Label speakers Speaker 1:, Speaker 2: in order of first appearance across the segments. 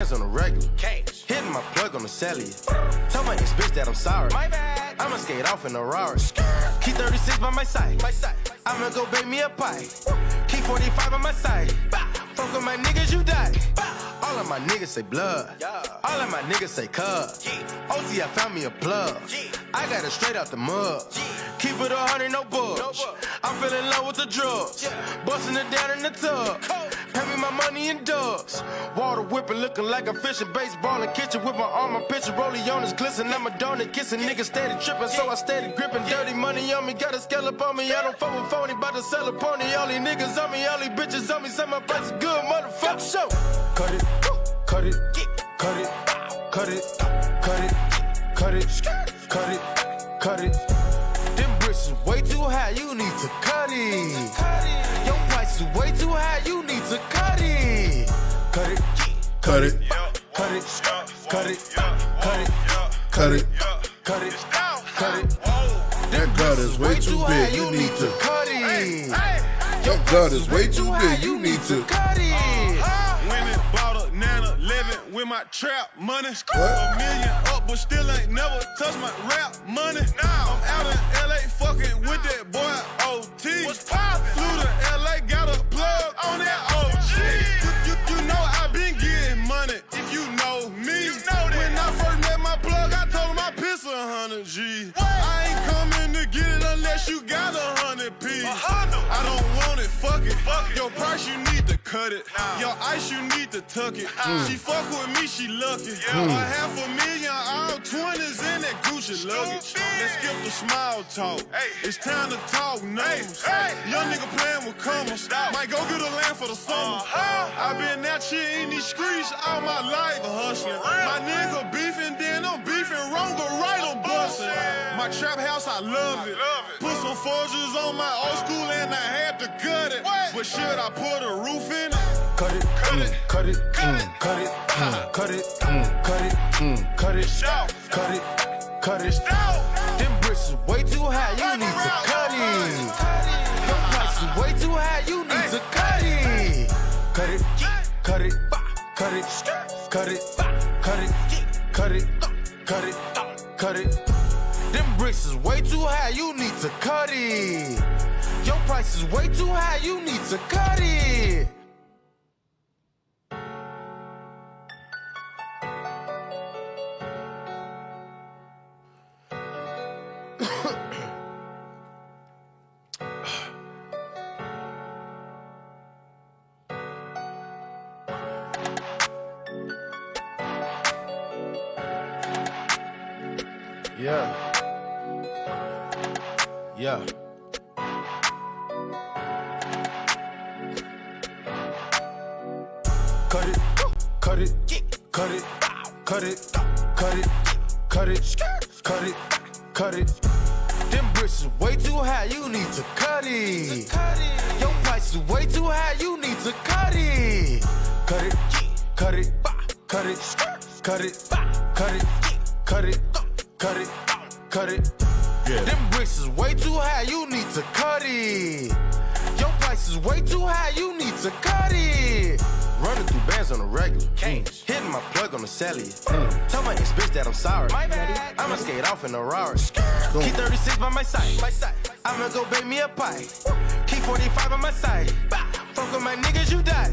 Speaker 1: On the regular, hitting my plug on the cellular. Tell my ex bitch that I'm sorry. My bad. I'ma skate off in a Rari. Keep 36 by my side. I'ma go bake me a pie. Keep 45 on my side. Fuck with my niggas, you die. All of my niggas say blood. All of my niggas say cuz. OT, I found me a plug. I got it straight out the mud. Keep it 100, no bugs. I'm feeling low with the drugs. Busting it down in the tub. Pay me my money in dubs. Water whipping, looking like a fish in baseball in kitchen with my arm, my picture rolling on his glisten. I'm a donut kissing, niggas steady tripping, so I steady gripping. Dirty money on me, got a scallop on me. I don't fuck with phony, bout to sell a pony. All these niggas on me, all these bitches on me. Say my price is good, motherfucker. Show. Cut it, cut it, cut it, cut it, cut it, cut it, cut it, cut it. Them bricks is way too high, you need to cut it. Your price is way too high, you need to cut it. Cut it, cut it, cut it, cut it, cut it, cut it, cut it, cut it.
Speaker 2: That gut is way too big, you need to
Speaker 1: cut it.
Speaker 2: Your gut is way too big, you need to
Speaker 1: cut it.
Speaker 3: Winning, bought a 911 with my trap money.
Speaker 2: What?
Speaker 3: A million up, but still ain't never touched my rap money. Now I'm out in LA fucking with that boy OT. Flew to LA, got a plug on that OG. You know I been getting money if you know me. When I first met my plug, I told him I piss 100 G. I ain't coming to get it unless you got 100 P. I don't want it, fuck it. Your price, you need to cut it. Your ice, you need to tuck it. She fuck with me, she lucky. $500,000, all 20s in that Gucci luggage. Let's skip the small talk. It's time to talk names. Young nigga playing with commas. Might go get a land for the summer. I been that shit in these streets all my life hustling. My nigga beefing, then I'm beefing wrong, but right I'm busting. My trap house, I love it. Put some forges on my old school and I had to cut it. But should I put a roof in it?
Speaker 1: Cut it, cut it, cut it, cut it, cut it, cut it, cut it, cut it, cut it. Them bricks is way too high, you need to cut it. Your price is way too high, you need to cut it. Cut it, cut it, cut it, cut it, cut it, cut it, cut it, cut it. Them bricks is way too high, you need to cut it. Your price is way too high, you need to cut it. Yeah. Yeah. Cut it, cut it, cut it, cut it, cut it, cut it, cut it, cut it. Them bricks is way too high, you need to cut it. Your price is way too high, you need to cut it. Cut it, cut it, cut it, cut it, cut it, cut it, cut it, cut it.
Speaker 2: Yeah.
Speaker 1: Them bricks is way too high, you need to cut it. Your price is way too high, you need to cut it. Running through bands on the regular. Hitting my plug on the cellular. Tell my ex bitch that I'm sorry. I'ma skate off in a Rari. Keep 36 by my side. I'ma go bake me a pie. Keep 45 on my side. Fuck with my niggas, you die.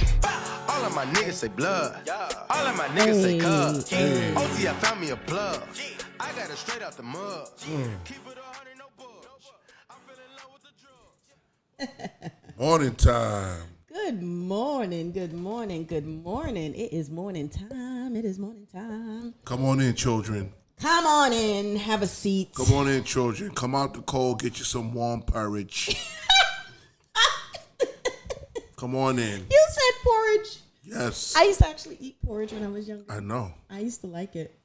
Speaker 1: All of my niggas say blood. All of my niggas say cuz. OT, I found me a plug. I got it straight out the mud. Keep it 100, no bugs. I'm feeling low with the drugs.
Speaker 2: Morning time.
Speaker 4: Good morning, good morning, good morning. It is morning time. It is morning time.
Speaker 2: Come on in, children.
Speaker 4: Come on in, have a seat.
Speaker 2: Come on in, children. Come out the cold, get you some warm porridge. Come on in.
Speaker 4: You said porridge.
Speaker 2: Yes.
Speaker 4: I used to actually eat porridge when I was younger.
Speaker 2: I know.
Speaker 4: I used to like it.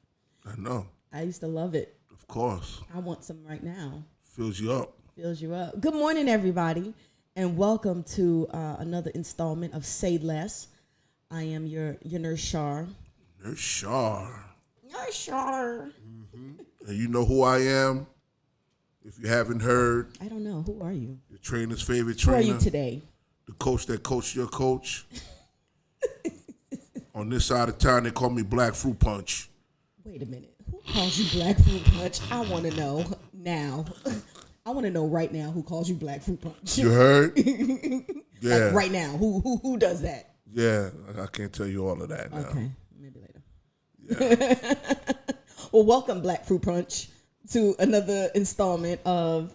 Speaker 2: I know.
Speaker 4: I used to love it.
Speaker 2: Of course.
Speaker 4: I want some right now.
Speaker 2: Fills you up.
Speaker 4: Fills you up. Good morning, everybody, and welcome to another installment of Say Less. I am your nurse Shar.
Speaker 2: Nurse Shar.
Speaker 4: Nurse Shar.
Speaker 2: And you know who I am? If you haven't heard,
Speaker 4: I don't know. Who are you?
Speaker 2: your trainer's favorite
Speaker 4: Who
Speaker 2: trainer.
Speaker 4: are you today?
Speaker 2: The coach that coached your coach. On this side of town, they call me Black Fruit Punch.
Speaker 4: Wait a minute. Who calls you Black Fruit Punch? I want to know now. I want to know right now who calls you Black Fruit Punch.
Speaker 2: You heard? Yeah.
Speaker 4: Like right now, who does that?
Speaker 2: Yeah, I can't tell you all of that now.
Speaker 4: Okay, maybe later.
Speaker 2: Yeah.
Speaker 4: Well, welcome, Black Fruit Punch, to another installment of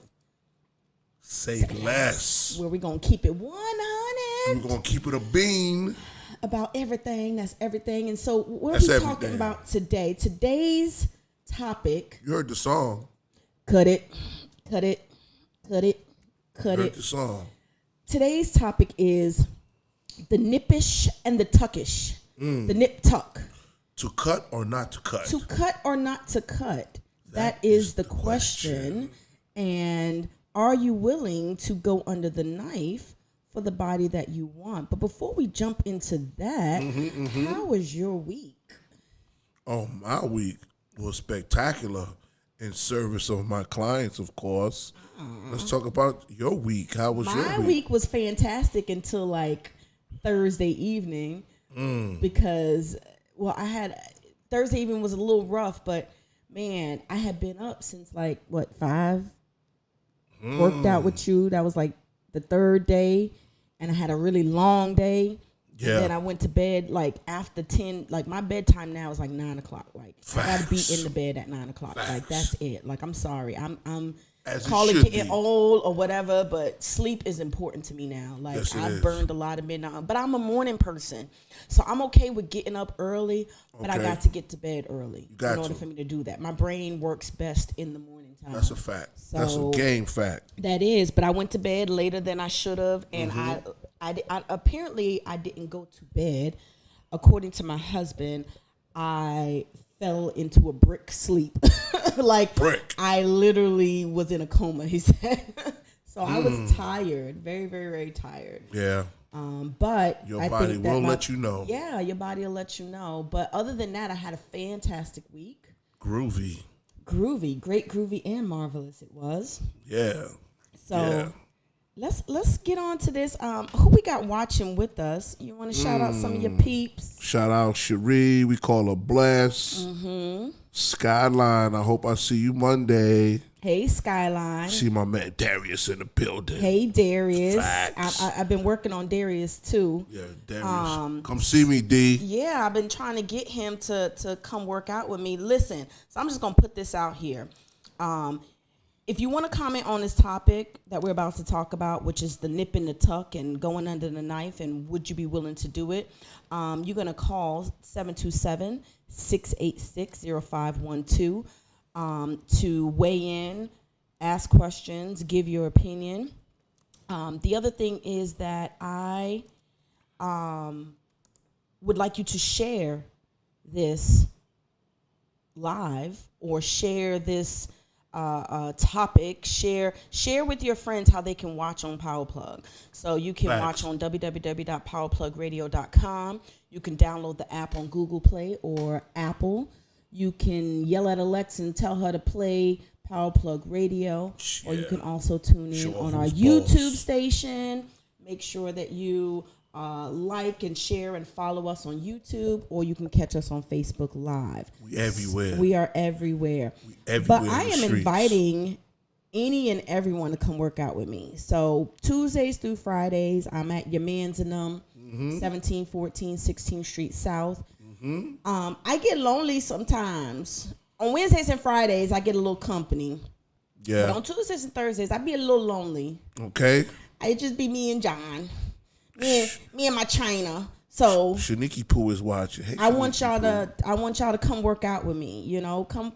Speaker 2: Say Less.
Speaker 4: where we're going to keep it 100
Speaker 2: We're going to keep it a bean.
Speaker 4: about everything. That's everything. And so what
Speaker 2: That's
Speaker 4: are we
Speaker 2: everything.
Speaker 4: talking about today? Today's topic,
Speaker 2: You heard the song.
Speaker 4: cut it, cut it, cut it, cut
Speaker 2: You heard
Speaker 4: it.
Speaker 2: the song.
Speaker 4: Today's topic is the nippish and the tuckish. The nip tuck.
Speaker 2: To cut or not to cut?
Speaker 4: To cut or not to cut? That is the question. And are you willing to go under the knife for the body that you want? But before we jump into that, how was your week?
Speaker 2: Oh, my week was spectacular in service of my clients, of course. Let's talk about your week. How was your
Speaker 4: My
Speaker 2: week?
Speaker 4: week was fantastic until like Thursday evening because, well, Thursday evening was a little rough, but man, I had been up since like, 5? Worked out with you. That was like the third day, and I had a really long day.
Speaker 2: Yeah.
Speaker 4: And then I went to bed like after 10. Like my bedtime now is like 9 o'clock. Like I gotta be in the bed at 9 o'clock. Like that's it. Like I'm sorry. I'm
Speaker 2: As it
Speaker 4: call it
Speaker 2: should
Speaker 4: getting
Speaker 2: be.
Speaker 4: old or whatever, but sleep is important to me now. Like
Speaker 2: Yes, it
Speaker 4: I
Speaker 2: is.
Speaker 4: burned a lot of midnight, but I'm a morning person, so I'm okay with getting up early. But I
Speaker 2: Okay.
Speaker 4: got to get to bed early
Speaker 2: got
Speaker 4: in order
Speaker 2: to.
Speaker 4: for me to do that. My brain works best in the morning time.
Speaker 2: That's a fact. That's a
Speaker 4: So-
Speaker 2: game fact.
Speaker 4: That is, but I went to bed later than I should have, and I apparently I didn't go to bed. According to my husband, I fell into a brick sleep. Like
Speaker 2: Brick.
Speaker 4: I literally was in a coma. He said. So I was tired, very, very, very tired.
Speaker 2: Yeah.
Speaker 4: But
Speaker 2: Your
Speaker 4: I
Speaker 2: body
Speaker 4: think that
Speaker 2: will let you know.
Speaker 4: Yeah, your body will let you know. But other than that, I had a fantastic week.
Speaker 2: Groovy.
Speaker 4: Groovy, great, groovy, and marvelous it was.
Speaker 2: Yeah.
Speaker 4: So
Speaker 2: Yeah.
Speaker 4: let's get on to this. Who we got watching with us? You want to shout out some of your peeps?
Speaker 2: Shout out Cherie. We call her Bless. Skyline. I hope I see you Monday.
Speaker 4: Hey, Skyline.
Speaker 2: See my man Darius in the building.
Speaker 4: Hey, Darius.
Speaker 2: Facts.
Speaker 4: I've been working on Darius too.
Speaker 2: Yeah, Darius. Come see me, D.
Speaker 4: Yeah, I've been trying to get him to come work out with me. Listen, so I'm just gonna put this out here. If you want to comment on this topic that we're about to talk about, which is the nip and the tuck and going under the knife, and would you be willing to do it? You're going to call 727-686-0512 to weigh in, ask questions, give your opinion. The other thing is that I would like you to share this live or share this topic. Share with your friends how they can watch on Power Plug. So you can
Speaker 2: Facts.
Speaker 4: watch on www.powerplugradio.com. You can download the app on Google Play or Apple. You can yell at Alexa and tell her to play Power Plug Radio, or you can also tune in
Speaker 2: Show
Speaker 4: on
Speaker 2: off
Speaker 4: our
Speaker 2: who's
Speaker 4: YouTube
Speaker 2: boss.
Speaker 4: station. Make sure that you like and share and follow us on YouTube, or you can catch us on Facebook Live.
Speaker 2: We everywhere.
Speaker 4: We are everywhere.
Speaker 2: everywhere
Speaker 4: But
Speaker 2: in
Speaker 4: I
Speaker 2: the
Speaker 4: am
Speaker 2: streets.
Speaker 4: inviting any and everyone to come work out with me. So Tuesdays through Fridays, I'm at your man's in them, 1714 16th Street South. I get lonely sometimes. On Wednesdays and Fridays, I get a little company. But
Speaker 2: Yeah.
Speaker 4: on Tuesdays and Thursdays, I be a little lonely.
Speaker 2: Okay.
Speaker 4: It just be me and John. Me and my China. So
Speaker 2: Shaniki Poo is watching. Hey,
Speaker 4: I want
Speaker 2: Shaniki
Speaker 4: y'all to come work out with me. You know, come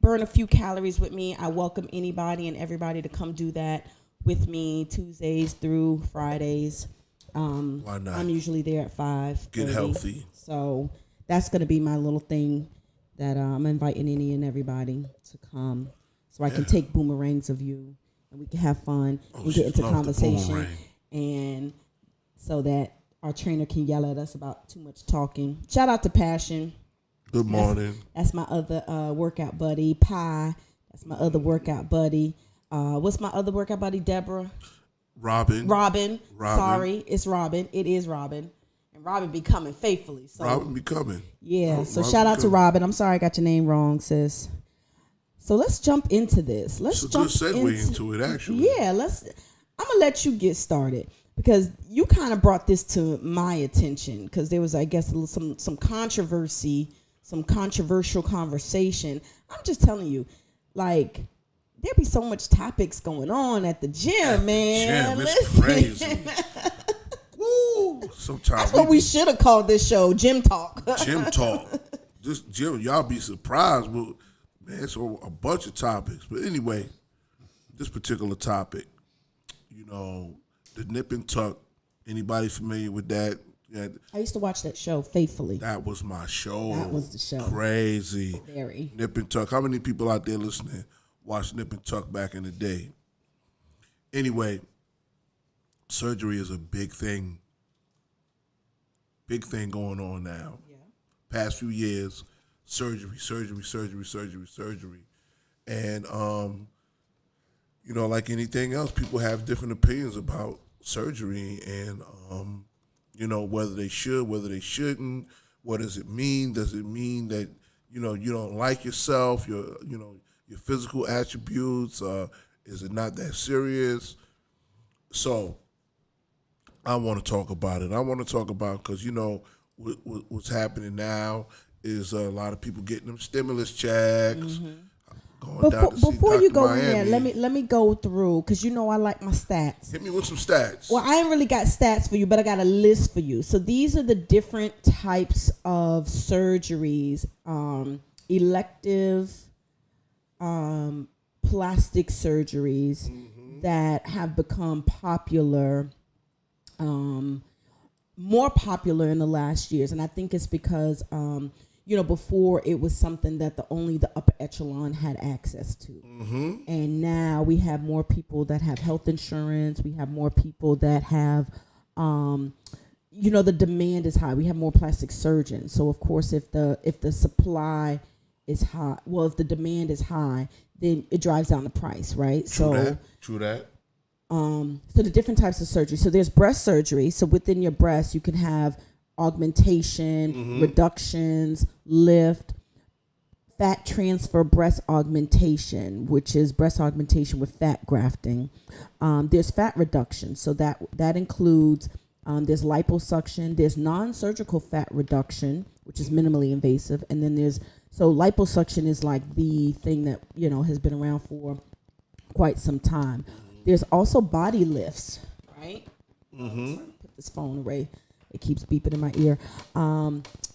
Speaker 4: burn a few calories with me. I welcome anybody and everybody to come do that with me Tuesdays through Fridays.
Speaker 2: Why not?
Speaker 4: I'm usually there at 5.
Speaker 2: Get healthy.
Speaker 4: So that's gonna be my little thing that I'm inviting any and everybody to come, so I can take boomerangs of you and we can have fun and
Speaker 2: she
Speaker 4: get into
Speaker 2: love the
Speaker 4: conversation,
Speaker 2: boomerang.
Speaker 4: and so that our trainer can yell at us about too much talking. Shout out to Passion.
Speaker 2: Good morning.
Speaker 4: That's my other workout buddy. Pie. That's my other workout buddy. What's my other workout buddy? Deborah.
Speaker 2: Robin.
Speaker 4: Robin.
Speaker 2: Robin.
Speaker 4: Sorry, it's Robin. It is Robin. And Robin be coming faithfully. So
Speaker 2: Robin be coming.
Speaker 4: yeah. So
Speaker 2: Robin
Speaker 4: shout out
Speaker 2: be
Speaker 4: to
Speaker 2: coming.
Speaker 4: Robin. I'm sorry I got your name wrong, sis. So let's jump into this. Let's
Speaker 2: It's a good
Speaker 4: jump
Speaker 2: segue into it, actually.
Speaker 4: Yeah, I'm gonna let you get started because you kind of brought this to my attention because there was, I guess, some controversy, some controversial conversation. I'm just telling you, like, there be so much topics going on at the gym, man.
Speaker 2: Gym, it's crazy. Woo! Sometimes
Speaker 4: That's what we should have called this show, Gym Talk.
Speaker 2: gym talk. This gym, y'all be surprised, but man, it's a bunch of topics. But anyway, this particular topic, you know, the nip and tuck. Anybody familiar with that? Yeah,
Speaker 4: I used to watch that show faithfully.
Speaker 2: that was my show.
Speaker 4: That was the show.
Speaker 2: Crazy.
Speaker 4: Very.
Speaker 2: Nip and tuck. How many people out there listening watched Nip and Tuck back in the day? Anyway, surgery is a big thing. Big thing going on now.
Speaker 4: Yeah.
Speaker 2: Past few years, surgery. And you know, like anything else, people have different opinions about surgery and you know, whether they should, whether they shouldn't. What does it mean? Does it mean that, you know, you don't like yourself, your physical attributes? Is it not that serious? So I want to talk about it. I want to talk about, because, you know, what's happening now is a lot of people getting them stimulus checks. Going down to see
Speaker 4: Before you
Speaker 2: Dr.
Speaker 4: go in
Speaker 2: Miami.
Speaker 4: there, let me go through because you know I like my stats.
Speaker 2: Hit me with some stats.
Speaker 4: Well, I ain't really got stats for you, but I got a list for you. So these are the different types of surgeries, elective, plastic surgeries that have become popular, more popular in the last years. And I think it's because, you know, before it was something that only the upper echelon had access to. And now we have more people that have health insurance. We have more people that have, you know, the demand is high. We have more plastic surgeons. So of course, if the supply is high, well, if the demand is high, then it drives down the price, right?
Speaker 2: True that.
Speaker 4: So the different types of surgery. So there's breast surgery. So within your breast, you can have augmentation, reductions, lift, fat transfer breast augmentation, which is breast augmentation with fat grafting. There's fat reduction. So that includes, there's liposuction, there's non-surgical fat reduction, which is minimally invasive. And then so liposuction is like the thing that, you know, has been around for quite some time. There's also body lifts, right? Put this phone away. It keeps beeping in my ear.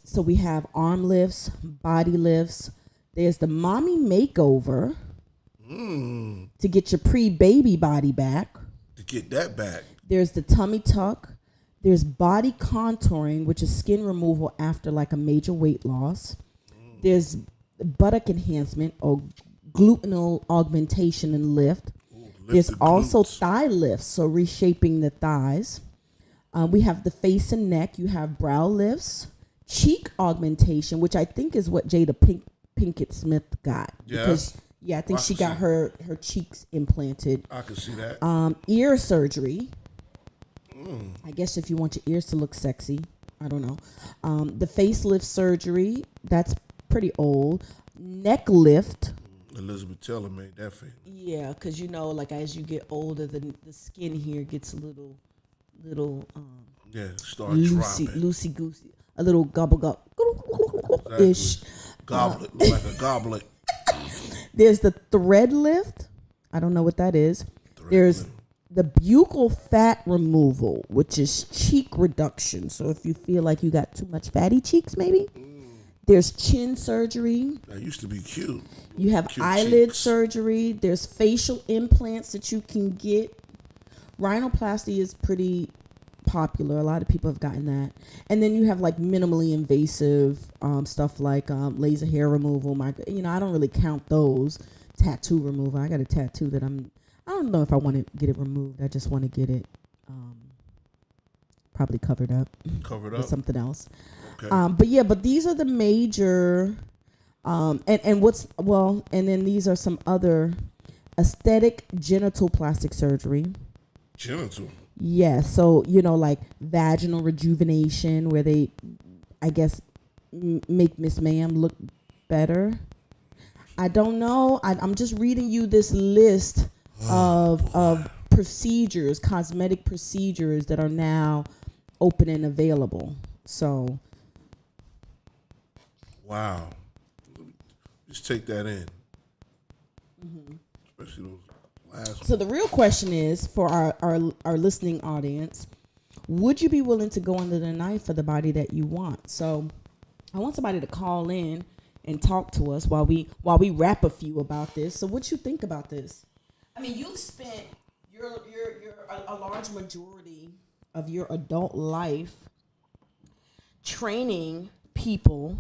Speaker 4: So we have arm lifts, body lifts. There's the mommy makeover to get your pre-baby body back.
Speaker 2: To get that back.
Speaker 4: There's the tummy tuck. There's body contouring, which is skin removal after like a major weight loss. There's buttock enhancement or gluteal augmentation and lift. There's also thigh lifts, so reshaping the thighs. We have the face and neck. You have brow lifts, cheek augmentation, which I think is what Jada Pinkett Smith got.
Speaker 2: Yeah.
Speaker 4: Because, I think she got her cheeks implanted.
Speaker 2: I can see that.
Speaker 4: Ear surgery. I guess if you want your ears to look sexy. I don't know. The facelift surgery. That's pretty old. Neck lift.
Speaker 2: Elizabeth Taylor made that face.
Speaker 4: Yeah, because, you know, like as you get older, the skin here gets a little
Speaker 2: start dropping.
Speaker 4: loosey goosey, a little gobble ish.
Speaker 2: Goblet, like a goblet.
Speaker 4: There's the thread lift. I don't know what that is. There's the buccal fat removal, which is cheek reduction. So if you feel like you got too much fatty cheeks, maybe. There's chin surgery.
Speaker 2: That used to be cute.
Speaker 4: You have
Speaker 2: Cute
Speaker 4: eyelid
Speaker 2: cheeks.
Speaker 4: surgery. There's facial implants that you can get. Rhinoplasty is pretty popular. A lot of people have gotten that. And then you have like minimally invasive stuff like laser hair removal. I don't really count those. Tattoo removal. I got a tattoo that I don't know if I want to get it removed. I just want to get it probably covered up.
Speaker 2: Covered
Speaker 4: With
Speaker 2: up.
Speaker 4: something else.
Speaker 2: Okay.
Speaker 4: But these are the major, and then these are some other aesthetic genital plastic surgery.
Speaker 2: Genital.
Speaker 4: Yeah, so like vaginal rejuvenation, where they, I guess, make Miss Ma'am look better. I don't know. I'm just reading you this list of procedures, cosmetic procedures that are now open and available. So,
Speaker 2: wow. Just take that in. Especially those last.
Speaker 4: So the real question is for our listening audience: would you be willing to go under the knife for the body that you want? So, I want somebody to call in and talk to us while we rap a few about this. So what you think about this? I mean, you've spent a large majority of your adult life training people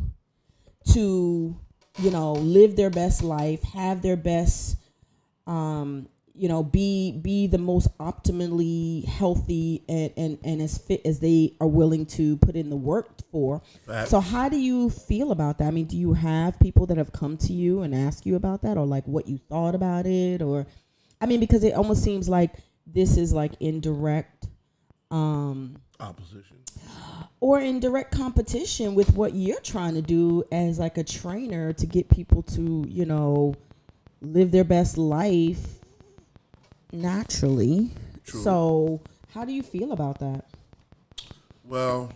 Speaker 4: to, live their best life, have their best, be the most optimally healthy and as fit as they are willing to put in the work for.
Speaker 2: Facts.
Speaker 4: So how do you feel about that? I mean, do you have people that have come to you and ask you about that, or like what you thought about it? Or, I mean, because it almost seems like this is like indirect
Speaker 2: Opposition.
Speaker 4: or in direct competition with what you're trying to do as like a trainer to get people to, live their best life naturally.
Speaker 2: True.
Speaker 4: So how do you feel about that?
Speaker 2: Well,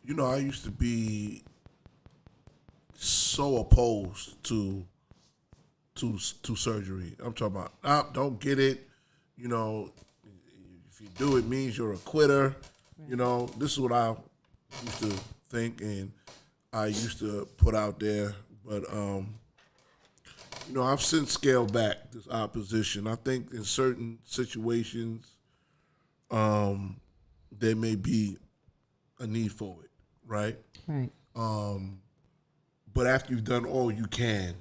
Speaker 2: I used to be so opposed to surgery. I'm talking about, don't get it. If you do it, means you're a quitter. Right. This is what I used to think, and I used to put out there. But I've since scaled back this opposition. I think in certain situations, there may be a need for it, right?
Speaker 4: Right.
Speaker 2: But after you've done all you can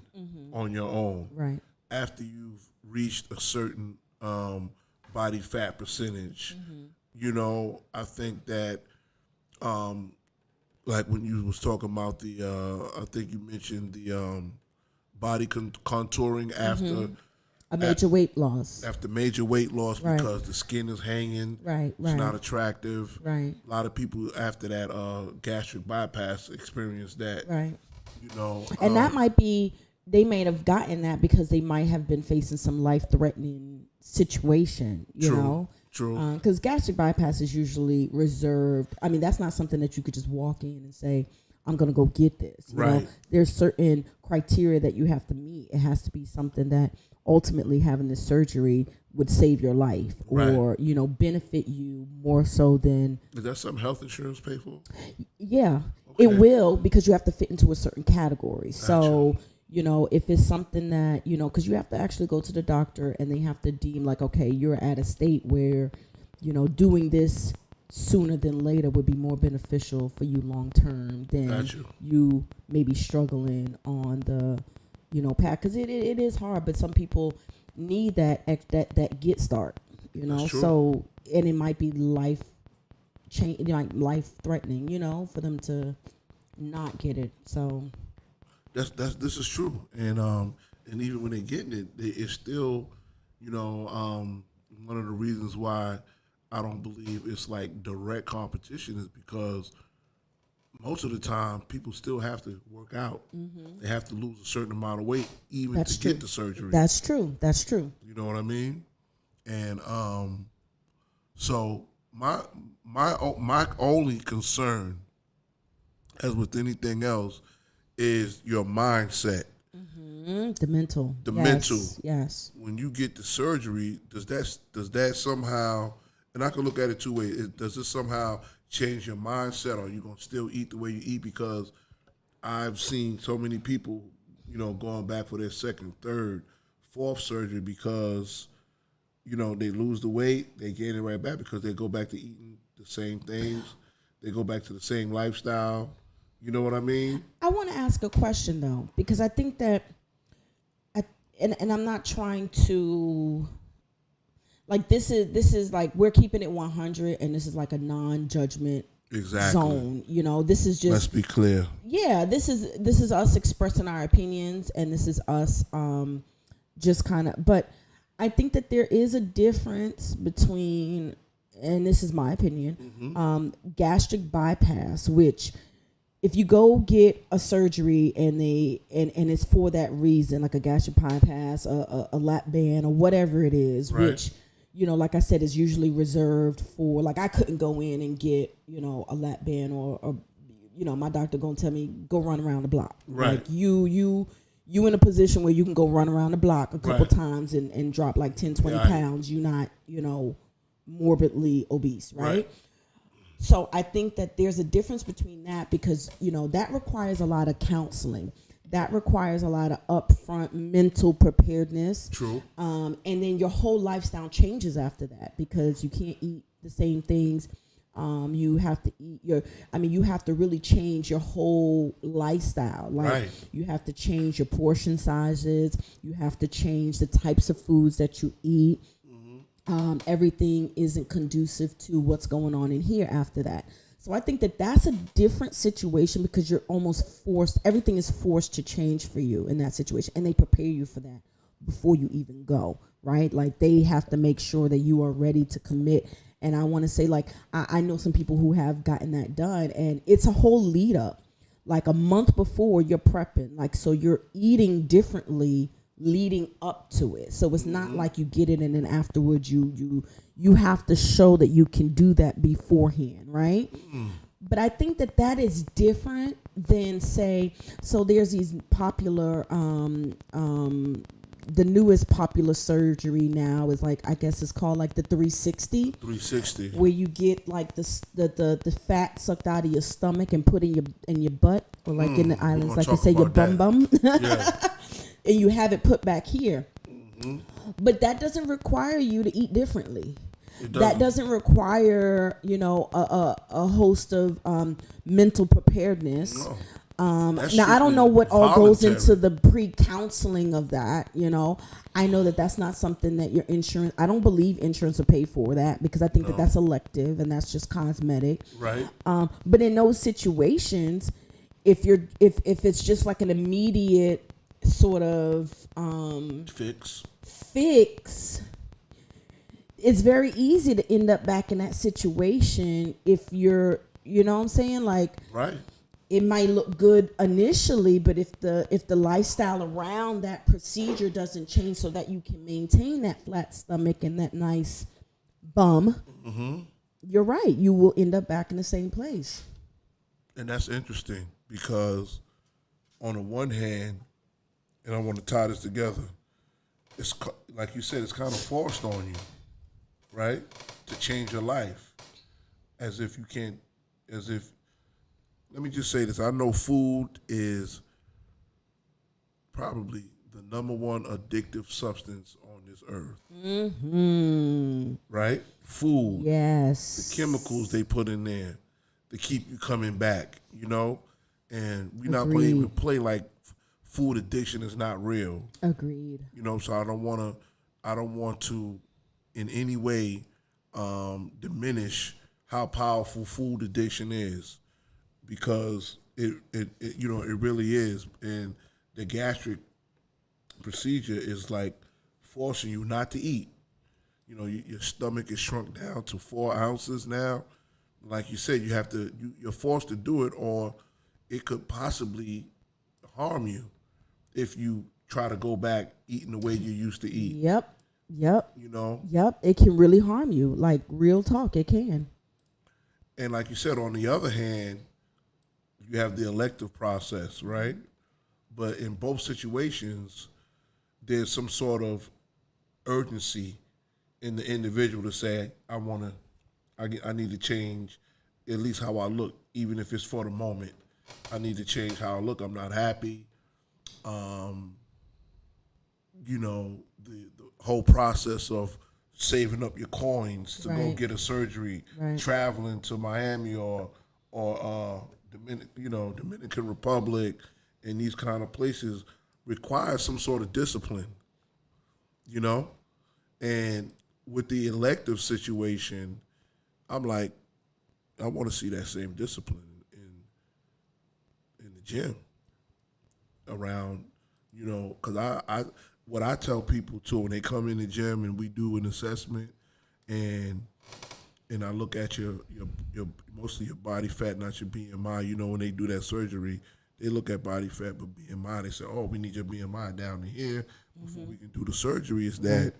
Speaker 2: on your own,
Speaker 4: right?
Speaker 2: After you've reached a certain body fat percentage, I think that, like when you was talking about I think you mentioned the body contouring after
Speaker 4: a major weight loss.
Speaker 2: After major weight loss,
Speaker 4: right.
Speaker 2: Because the skin is hanging,
Speaker 4: right,
Speaker 2: it's not attractive.
Speaker 4: Right.
Speaker 2: A lot of people after that gastric bypass experience that.
Speaker 4: Right.
Speaker 2: And
Speaker 4: that might be, they may have gotten that because they might have been facing some life-threatening situation, you know?
Speaker 2: True.
Speaker 4: Because gastric bypass is usually reserved. I mean, that's not something that you could just walk in and say, I'm going to go get this. You know? There's certain criteria that you have to meet. It has to be something that ultimately having this surgery would save your life or, benefit you more so than...
Speaker 2: Is that something health insurance pay for?
Speaker 4: Yeah. Okay. It will, because you have to fit into a certain category. Gotcha. So... if it's something that, because you have to actually go to the doctor and they have to deem like, okay, you're at a state where, doing this sooner than later would be more beneficial for you long term than you maybe struggling on the, path. Because it is hard, but some people need that get start, So, and it might be life threatening, for them to not get it. So.
Speaker 2: This is true, and even when they're getting it, it's still, one of the reasons why I don't believe it's like direct competition is because most of the time people still have to work out. Mm-hmm. They have to lose a certain amount of weight even to get the surgery.
Speaker 4: That's true. You
Speaker 2: know what I mean? And so my only concern, as with anything else, is your mindset.
Speaker 4: Mm-hmm. The mental. Yes.
Speaker 2: When you get the surgery, does that somehow, and I can look at it two ways, does this somehow change your mindset, or are you going to still eat the way you eat? Because I've seen so many people, going back for their second, third, fourth surgery because, they lose the weight, they gain it right back because they go back to eating the same things. They go back to the same lifestyle. You know what I mean?
Speaker 4: I want to ask a question though, because I think that, and I'm not trying to, like this is like we're keeping it 100, and this is like a non-judgment zone. This is just.
Speaker 2: Let's be clear.
Speaker 4: Yeah, this is us expressing our opinions, and this is us just kind of. But I think that there is a difference between, and this is my opinion, gastric bypass, which if you go get a surgery and it's for that reason, like a gastric bypass, a lap band, or whatever it is,
Speaker 2: Right.
Speaker 4: which, like I said, is usually reserved for, like, I couldn't go in and get, a lap band or my doctor gonna tell me go run around the block.
Speaker 2: Right.
Speaker 4: Like you in a position where you can go run around the block a couple
Speaker 2: Right.
Speaker 4: times and drop like 10, 20
Speaker 2: Right.
Speaker 4: pounds. You're not, morbidly obese, right?
Speaker 2: Right.
Speaker 4: So I think that there's a difference between that because, that requires a lot of counseling. That requires a lot of upfront mental preparedness.
Speaker 2: True.
Speaker 4: And then your whole lifestyle changes after that because you can't eat the same things. You have to eat you have to really change your whole lifestyle. Like
Speaker 2: Right.
Speaker 4: you have to change your portion sizes. You have to change the types of foods that you eat. Everything isn't conducive to what's going on in here after that. So I think that that's a different situation because you're almost forced. Everything is forced to change for you in that situation. And they prepare you for that before you even go, right? Like they have to make sure that you are ready to commit. And I want to say, like, I know some people who have gotten that done and it's a whole lead up. Like a month before you're prepping, like, so you're eating differently leading up to it. So it's not like you get it and then afterwards you have to show that you can do that beforehand, right? But I think that is different than, say, so there's these popular the newest popular surgery now is, like, I guess it's called like the 360.
Speaker 2: 360.
Speaker 4: Where you get like the fat sucked out of your stomach and put in your butt, or like in the islands, like you say, your bum.
Speaker 2: Yeah.
Speaker 4: And you have it put back here. But that doesn't require you to eat differently. That doesn't require, a host of mental preparedness.
Speaker 2: No.
Speaker 4: Now, I don't know what all goes
Speaker 2: voluntary.
Speaker 4: into the pre-counseling of that, I know that that's not something that your insurance, I don't believe insurance will pay for that because I think that that's elective and that's just cosmetic.
Speaker 2: Right.
Speaker 4: But in those situations, if it's just like an immediate sort of
Speaker 2: Fix.
Speaker 4: it's very easy to end up back in that situation if you're, what I'm saying? Like,
Speaker 2: Right.
Speaker 4: it might look good initially, but if the lifestyle around that procedure doesn't change so that you can maintain that flat stomach and that nice bum, you're right. You will end up back in the same place.
Speaker 2: And that's interesting because on the one hand, and I want to tie this together, it's like you said, it's kind of forced on you, right? To change your life. As if, let me just say this. I know food is probably the number one addictive substance on this earth. Right? Food.
Speaker 4: Yes.
Speaker 2: The chemicals they put in there to keep you coming back, And we're not going to even play like food addiction is not real.
Speaker 4: Agreed.
Speaker 2: So I don't want to in any way diminish how powerful food addiction is, because it really is. And the gastric procedure is like forcing you not to eat. Your stomach is shrunk down to 4 ounces now. Like you said, you're forced to do it, or it could possibly harm you if you try to go back eating the way you used to eat.
Speaker 4: Yep.
Speaker 2: Yep.
Speaker 4: It can really harm you. Like, real talk, it can.
Speaker 2: And like you said, on the other hand, you have the elective process, right? But in both situations, there's some sort of urgency in the individual to say, I need to change at least how I look, even if it's for the moment. I need to change how I look. I'm not happy. The whole process of saving up your coins to go get a surgery, traveling to Miami or Dominican Republic and these kind of places requires some sort of discipline, And with the elective situation, I'm like, I want to see that same discipline in the gym around, because I what I tell people too, when they come in the gym and we do an assessment, and I look at your mostly your body fat, not your BMI. You know, when they do that surgery, they look at body fat, but BMI, they say, oh, we need your BMI down to here before we can do the surgery. Is that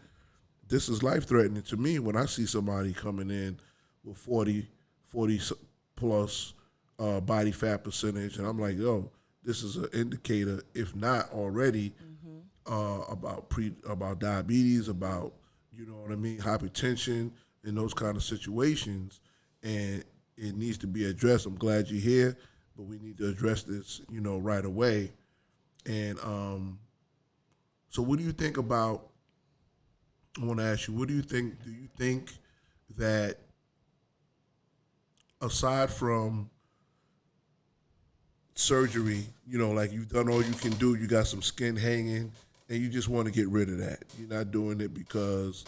Speaker 2: this is life threatening to me when I see somebody coming in with 40 plus body fat percentage, and I'm like, yo, this is an indicator, if not already, about diabetes, about, you know what I mean, hypertension, in those kind of situations, and it needs to be addressed. I'm glad you're here, but we need to address this, you know, right away. And so what do you think about, I want to ask you, what do you think that aside from surgery, you know, like you've done all you can do, you got some skin hanging, and you just want to get rid of that. You're not doing it because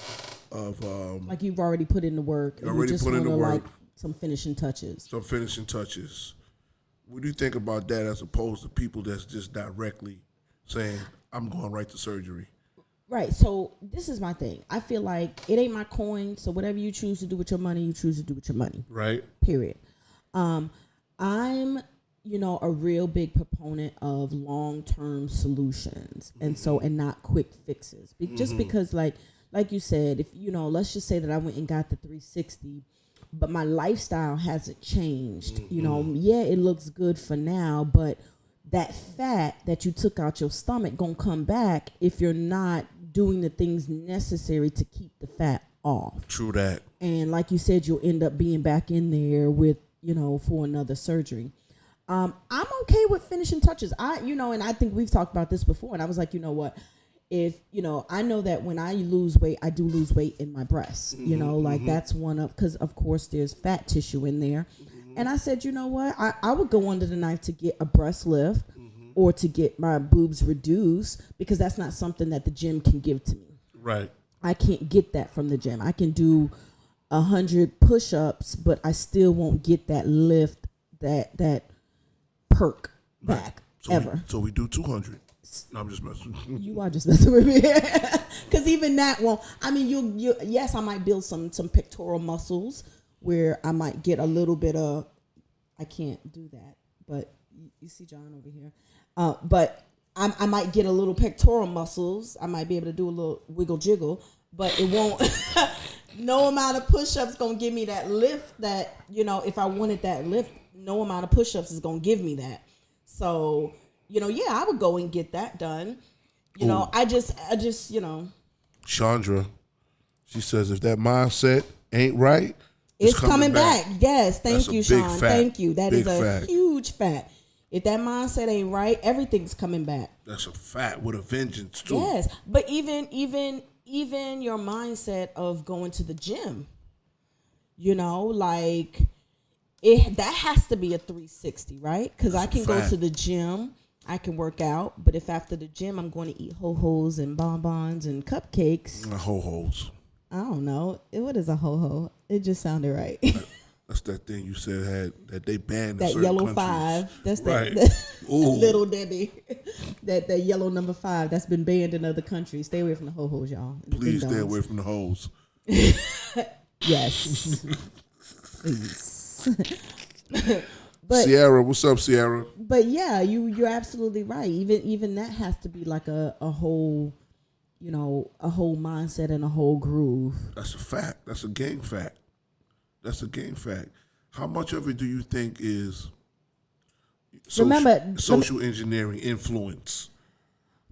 Speaker 2: of
Speaker 4: like you've already put in the work. And
Speaker 2: already
Speaker 4: you just
Speaker 2: put in the work.
Speaker 4: Like some finishing touches.
Speaker 2: Some finishing touches. What do you think about that as opposed to people that's just directly saying, I'm going right to surgery?
Speaker 4: Right. So this is my thing. I feel like it ain't my coin. So whatever you choose to do with your money, you choose to do with your money.
Speaker 2: Right.
Speaker 4: Period. I'm, you know, a real big proponent of long-term solutions, and not quick fixes. Just because, like you said, if you know, let's just say that I went and got the 360, but my lifestyle hasn't changed. You know, yeah, it looks good for now, but that fat that you took out your stomach gonna come back if you're not doing the things necessary to keep the fat off.
Speaker 2: True that.
Speaker 4: And like you said, you'll end up being back in there with, you know, for another surgery. I'm okay with finishing touches. And I think we've talked about this before, and I was like, you know what? If, you know, I know that when I lose weight, I do lose weight in my breasts, you know, like that's one of, because of course there's fat tissue in there. And I said, you know what? I would go under the knife to get a breast lift or to get my boobs reduced, because that's not something that the gym can give to me.
Speaker 2: Right.
Speaker 4: I can't get that from the gym. I can do 100 push-ups, but I still won't get that lift, that perk back ever.
Speaker 2: So we do 200. No, I'm just messing.
Speaker 4: You are just messing with me, because even that won't. I mean, you. Yes, I might build some pectoral muscles where I might get a little bit of. I can't do that, but you see John over here. But I might get a little pectoral muscles. I might be able to do a little wiggle jiggle, but it won't. No amount of push-ups gonna give me that lift. That, you know, if I wanted that lift, no amount of push-ups is gonna give me that. So, you know, yeah, I would go and get that done. You know, I just, you know.
Speaker 2: Chandra, she says, if that mindset ain't right,
Speaker 4: it's coming back. Yes, thank you, Sean.
Speaker 2: Fact.
Speaker 4: Thank you. That
Speaker 2: big
Speaker 4: is a
Speaker 2: fact.
Speaker 4: huge fact. If that mindset ain't right, everything's coming back.
Speaker 2: That's a fact with a vengeance too.
Speaker 4: Yes, but even your mindset of going to the gym, you know, like that has to be a 360, right? Because I can go to the gym, I can work out, but if after the gym I'm going to eat ho-hos and bonbons and cupcakes.
Speaker 2: Ho-hos.
Speaker 4: I don't know. What is a ho-ho? It just sounded right.
Speaker 2: That's that thing you said that they banned
Speaker 4: that
Speaker 2: in
Speaker 4: yellow
Speaker 2: countries.
Speaker 4: 5. That's
Speaker 2: right.
Speaker 4: that Little Debbie. that yellow number 5 that's been banned in other countries. Stay away from the ho-hos, y'all.
Speaker 2: Please stay away from the hoes.
Speaker 4: Yes. Please. But
Speaker 2: Sierra, what's up, Sierra?
Speaker 4: But yeah, you're absolutely right. Even that has to be like a whole, you know, a whole mindset and a whole groove.
Speaker 2: That's a fact. That's a game fact. How much of it do you think is social engineering influence?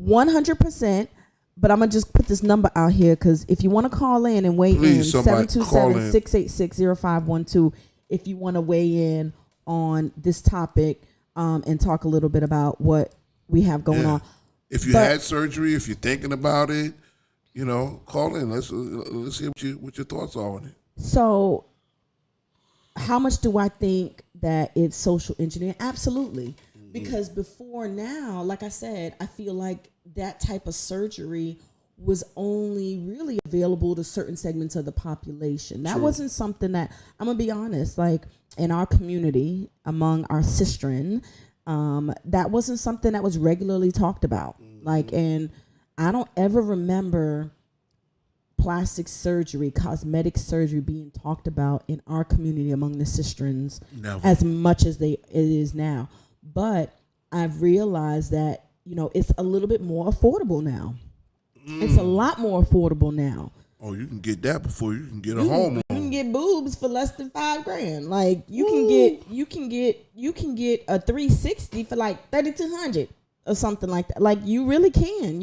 Speaker 4: 100%. But I'm going to just put this number out here, because if you want to call in and weigh in, 727-686-0512, if you want to weigh in on this topic and talk a little bit about what we have going on.
Speaker 2: If you had surgery, if you're thinking about it, you know, call in. Let's see what your thoughts are on it.
Speaker 4: So how much do I think that it's social engineering? Absolutely. Because before now, like I said, I feel like that type of surgery was only really available to certain segments of the population. That wasn't something that, I'm going to be honest, like in our community, among our sistren, that wasn't something that was regularly talked about. Like, and I don't ever remember plastic surgery, cosmetic surgery being talked about in our community among the sistrins as much as it is now. But I've realized that, it's a little bit more affordable now. It's a lot more affordable now.
Speaker 2: Oh, you can get that before you can get a home loan.
Speaker 4: You can get boobs for less than $5,000. Like you can get a 360 for like $3,200 or something like that. Like you really can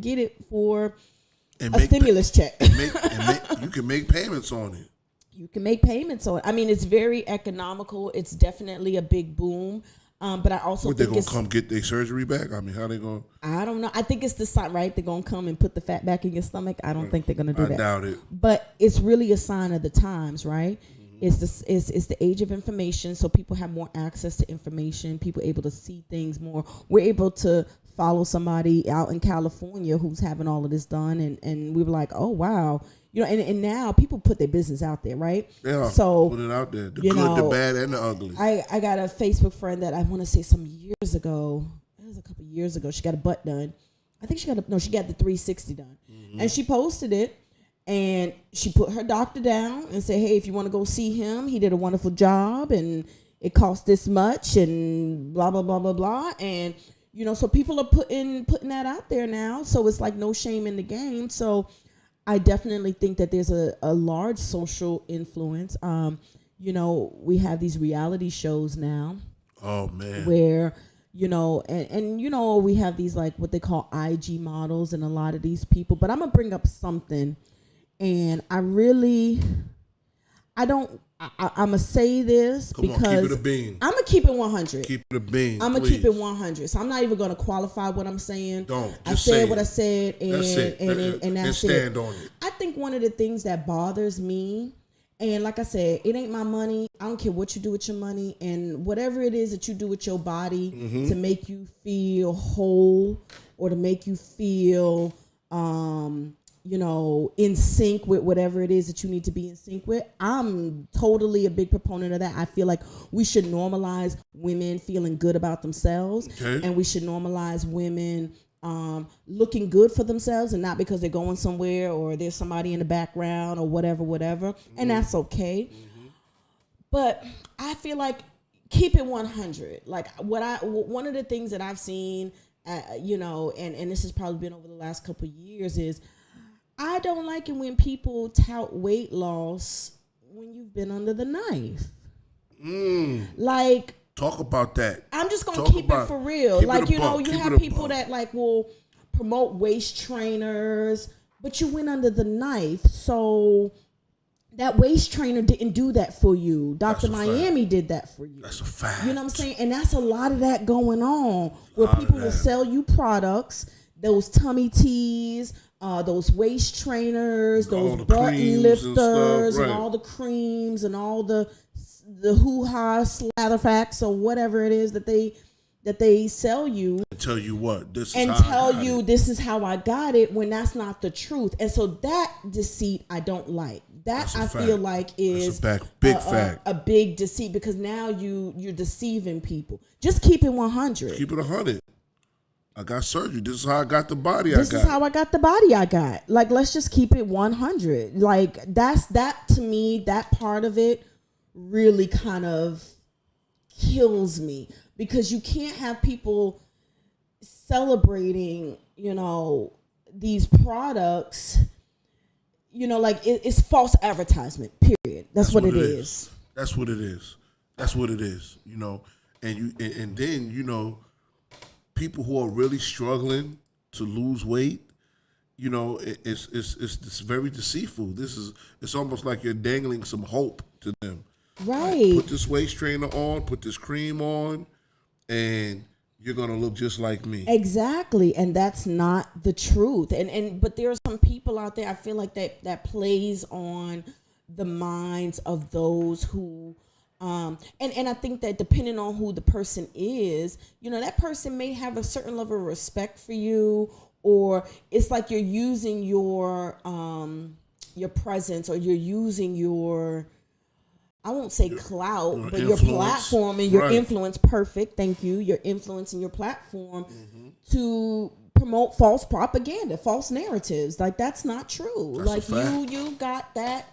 Speaker 4: get it for a stimulus check.
Speaker 2: You can make payments on it.
Speaker 4: You can make payments on it. I mean, it's very economical. It's definitely a big boom. But I also think
Speaker 2: they gonna come get their surgery back? I mean, how they gonna?
Speaker 4: I don't know. I think it's the sign, right? They're gonna come and put the fat back in your stomach. I don't think they're gonna do that.
Speaker 2: I doubt it.
Speaker 4: But it's really a sign of the times, right? Mm-hmm. It's the age of information, so people have more access to information. People are able to see things more. We're able to follow somebody out in California who's having all of this done, and we were like, oh wow. And now people put their business out there, right?
Speaker 2: Yeah,
Speaker 4: so
Speaker 2: put it out there. The good, the bad, and the ugly.
Speaker 4: I got a Facebook friend that I want to say some years ago. It was a couple years ago. She got a butt done. I think she got the 360 done. Mm-hmm. And she posted it, and she put her doctor down and said, hey, if you want to go see him, he did a wonderful job, and it cost this much, and blah, blah, blah, blah, blah. And, so people are putting that out there now. So it's like no shame in the game. So I definitely think that there's a large social influence. We have these reality shows now.
Speaker 2: Oh man.
Speaker 4: Where, and we have these like what they call IG models and a lot of these people. But I'm gonna bring up something, and I'm gonna say this because
Speaker 2: keep it a bean.
Speaker 4: I'm gonna keep it 100.
Speaker 2: Keep it a bean.
Speaker 4: I'm gonna keep it 100. So I'm not even gonna qualify what I'm saying. I said what I said, and that's
Speaker 2: stand on it.
Speaker 4: I think one of the things that bothers me, and like I said, it ain't my money. I don't care what you do with your money, and whatever it is that you do with your body to make you feel whole or to make you feel in sync with whatever it is that you need to be in sync with. I'm totally a big proponent of that. I feel like we should normalize women feeling good about themselves, and we should normalize women looking good for themselves, and not because they're going somewhere or there's somebody in the background or whatever. And that's okay. But I feel like keep it 100. Like one of the things that I've seen, and this has probably been over the last couple of years, is I don't like it when people tout weight loss when you've been under the knife. Like,
Speaker 2: talk about that.
Speaker 4: I'm just gonna keep it for real. Like, you have people that like will promote waist trainers, but you went under the knife, so that waist trainer didn't do that for you. Dr. Miami did that for you.
Speaker 2: That's a fact.
Speaker 4: You know what I'm saying? And that's a lot of that going on, where people will sell you products, those tummy teas, those waist trainers, those button lifters, and all the creams and all the hoo-ha slather facts or whatever it is that they sell you.
Speaker 2: And tell you what, this
Speaker 4: is how I got it, when that's not the truth. And so that deceit I don't like. That I feel like is a big deceit, because now you're deceiving people. Just keep it 100.
Speaker 2: Keep it 100. I got surgery. This is how I got the body
Speaker 4: This is how I got the body I got. Like, let's just keep it 100. Like, that to me, that part of it really kind of kills me, because you can't have people celebrating, these products, like it's false advertisement, period. That's what it is.
Speaker 2: That's what it is. That's what it is, and then, people who are really struggling to lose weight, it's very deceitful. It's almost like you're dangling some hope to them.
Speaker 4: Right.
Speaker 2: Put this waist trainer on, put this cream on, and you're gonna look just like me.
Speaker 4: Exactly, and that's not the truth. But there are some people out there, I feel like that plays on the minds of those who. And I think that depending on who the person is, that person may have a certain level of respect for you, or it's like you're using your presence, or you're using your, I won't say clout, but your platform and your influence. Perfect. Thank you. Your influence and your platform to promote false propaganda, false narratives. Like, that's not true.
Speaker 2: That's
Speaker 4: like,
Speaker 2: a fact.
Speaker 4: you got that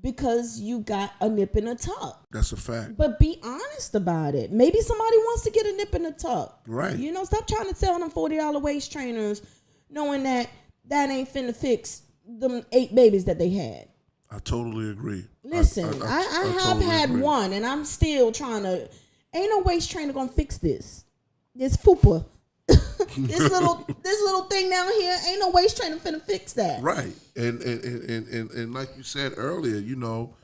Speaker 4: because you got a nip and a tuck.
Speaker 2: That's a fact.
Speaker 4: But be honest about it. Maybe somebody wants to get a nip and a tuck.
Speaker 2: Right.
Speaker 4: You know, stop trying to sell them $40 waist trainers knowing that ain't finna fix them 8 babies that they had.
Speaker 2: I totally agree.
Speaker 4: Listen, I have
Speaker 2: totally
Speaker 4: had
Speaker 2: agree.
Speaker 4: one, and I'm still trying to. Ain't no waist trainer gonna fix this. This fupa, this little thing down here, ain't no waist trainer finna fix that.
Speaker 2: Right. And like you said earlier, you know,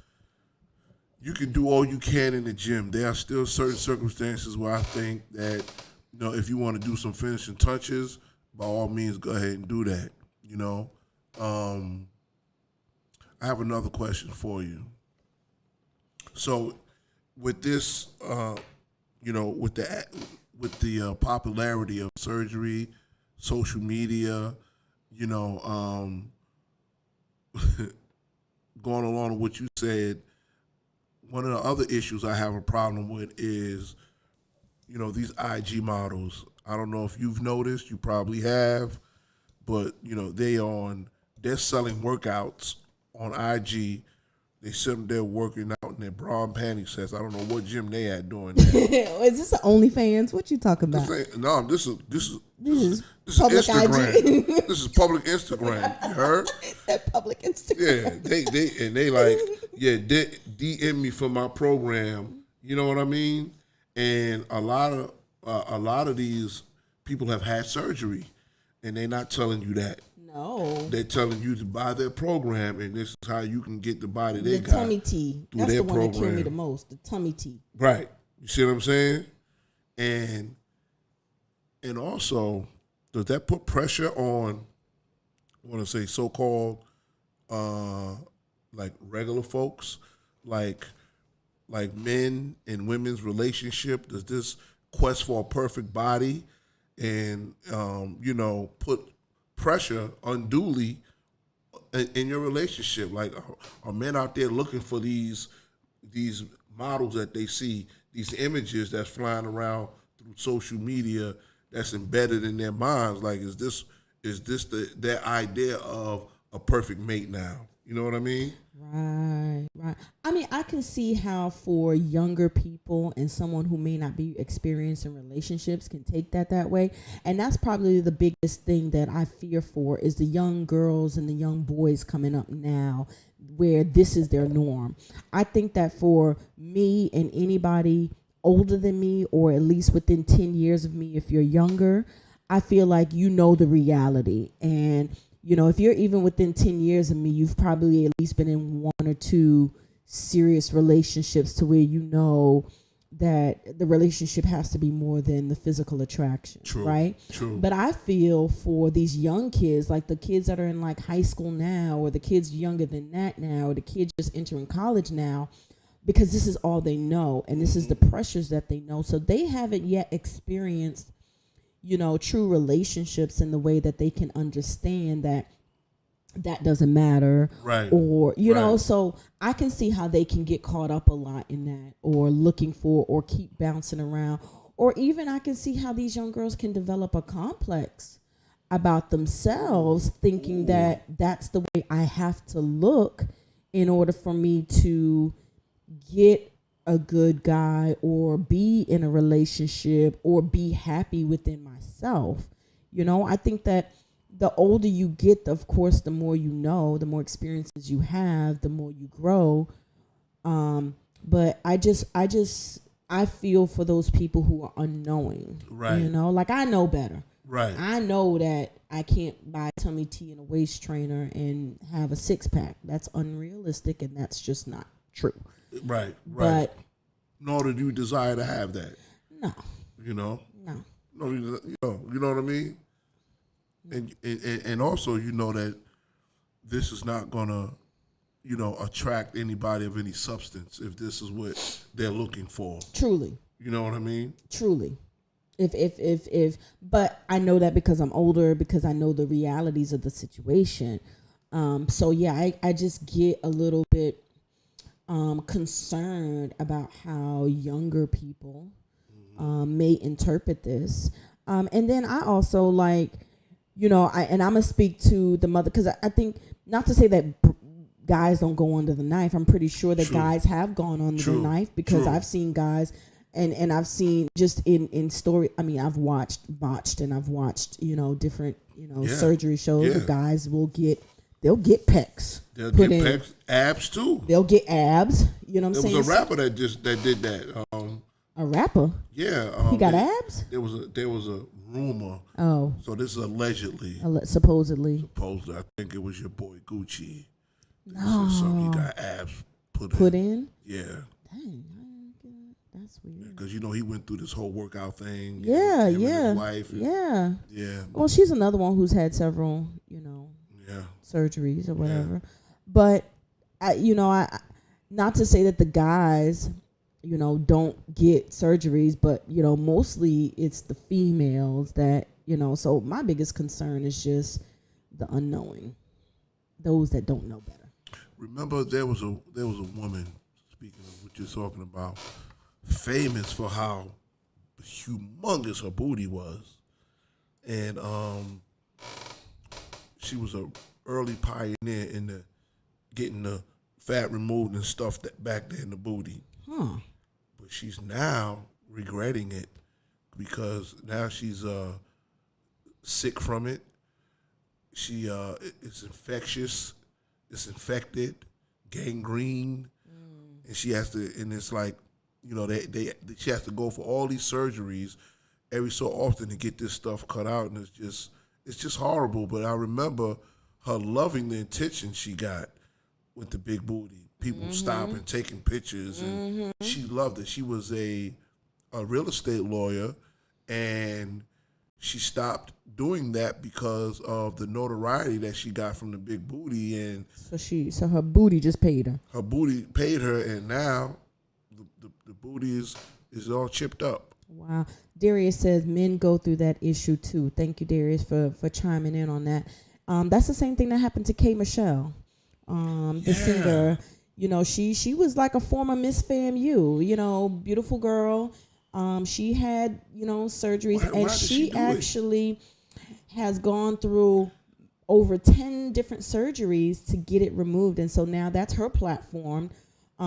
Speaker 2: you can do all you can in the gym. There are still certain circumstances where I think that, you know, if you want to do some finishing touches, by all means, go ahead and do that. You know, I have another question for you. So, with this, you know, with the popularity of surgery, social media, you know, going along with what you said, one of the other issues I have a problem with is, you know, these IG models. I don't know if you've noticed, you probably have, but, you know, they're selling workouts on IG. They sit them there working out in their bra and panty sets. I don't know what gym they at doing that.
Speaker 4: Is this OnlyFans? What you talking about?
Speaker 2: This is
Speaker 4: public
Speaker 2: Instagram.
Speaker 4: IG.
Speaker 2: This is public Instagram. You heard?
Speaker 4: It's that public Instagram.
Speaker 2: Yeah, they like, yeah, DM me for my program. You know what I mean? And a lot of these people have had surgery, and they're not telling you that.
Speaker 4: No.
Speaker 2: They're telling you to buy their program, and this is how you can get the body they got.
Speaker 4: The tummy tea. That's
Speaker 2: their
Speaker 4: the one that killed me
Speaker 2: program.
Speaker 4: the most. The tummy tea.
Speaker 2: Right. You see what I'm saying? And also, does that put pressure on, I want to say, so-called like regular folks, like men and women's relationship? Does this quest for a perfect body and you know, put pressure unduly in your relationship? Like, are men out there looking for these models that they see, these images that's flying around through social media that's embedded in their minds? Like, is this their idea of a perfect mate now? You know what I mean?
Speaker 4: Right. I mean, I can see how for younger people and someone who may not be experienced in relationships can take that way. And that's probably the biggest thing that I fear for is the young girls and the young boys coming up now where this is their norm. I think that for me and anybody older than me, or at least within 10 years of me, if you're younger, I feel like you know the reality. And you know, if you're even within 10 years of me, you've probably at least been in 1 or 2 serious relationships to where you know that the relationship has to be more than the physical attraction, right?
Speaker 2: True.
Speaker 4: But I feel for these young kids, like the kids that are in like high school now, or the kids younger than that now, or the kids just entering college now, because this is all they know, and this is the pressures that they know. So they haven't yet experienced, you know, true relationships in the way that they can understand that doesn't matter.
Speaker 2: Right.
Speaker 4: Or, you know, so I can see how they can get caught up a lot in that, or looking for, or keep bouncing around. Or even I can see how these young girls can develop a complex about themselves, thinking that that's the way I have to look in order for me to get a good guy, or be in a relationship, or be happy within myself. You know, I think that the older you get, of course, the more you know, the more experiences you have, the more you grow. But I feel for those people who are unknowing.
Speaker 2: Right.
Speaker 4: You know, like I know better.
Speaker 2: Right.
Speaker 4: I know that I can't buy tummy tea and a waist trainer and have a 6-pack. That's unrealistic, and that's just not true.
Speaker 2: Right.
Speaker 4: But
Speaker 2: nor do you desire to have that.
Speaker 4: no.
Speaker 2: You know.
Speaker 4: No.
Speaker 2: No, you know what I mean. And also, you know that this is not gonna, you know, attract anybody of any substance if this is what they're looking for.
Speaker 4: Truly.
Speaker 2: You know what I mean?
Speaker 4: Truly. If but I know that because I'm older, because I know the realities of the situation. So yeah, I just get a little bit concerned about how younger people may interpret this. And then I also like, I'm gonna speak to the mother, because I think, not to say that guys don't go under the knife. I'm pretty sure that guys have gone under the knife, because I've seen guys, and I've seen just in story. I mean, I've watched Botched, and I've watched different surgery shows. The guys they'll get pecs.
Speaker 2: They'll get pecs, abs too.
Speaker 4: They'll get abs. You know what I'm saying?
Speaker 2: There was a rapper that did that.
Speaker 4: A rapper?
Speaker 2: Yeah.
Speaker 4: He got abs?
Speaker 2: There was a rumor.
Speaker 4: Oh.
Speaker 2: So this is allegedly.
Speaker 4: Supposedly.
Speaker 2: I think it was your boy Gucci.
Speaker 4: No.
Speaker 2: So he got abs
Speaker 4: put in?
Speaker 2: Yeah.
Speaker 4: Dang. That's weird.
Speaker 2: Because he went through this whole workout thing.
Speaker 4: Yeah,
Speaker 2: and
Speaker 4: yeah.
Speaker 2: his wife.
Speaker 4: Yeah.
Speaker 2: Yeah.
Speaker 4: Well, she's another one who's had several, surgeries or whatever. Yeah. But I not to say that the guys, don't get surgeries, but mostly it's the females that, so my biggest concern is just the unknowing, those that don't know better.
Speaker 2: Remember, there was a woman, speaking of what you're talking about, famous for how humongous her booty was, and she was a early pioneer in the getting the fat removed and stuff that back there in the booty.
Speaker 4: Huh.
Speaker 2: But she's now regretting it, because now she's sick from it. It's infectious, it's infected, gangrene, and she has to. And it's like, she has to go for all these surgeries every so often to get this stuff cut out, and it's just horrible. But I remember her loving the attention she got with the big booty. People stopping, taking pictures, and she loved it. She was a real estate lawyer, and she stopped doing that because of the notoriety that she got from the big booty, and
Speaker 4: so her booty just paid her.
Speaker 2: Her booty paid her, and now the booty is all chipped up.
Speaker 4: Wow. Darius says men go through that issue too. Thank you, Darius, for chiming in on that. That's the same thing that happened to K. Michelle, the singer. She was like a former Miss FAMU, beautiful girl. She had, surgeries, and she actually has gone through over 10 different surgeries to get it removed. And so now that's her platform,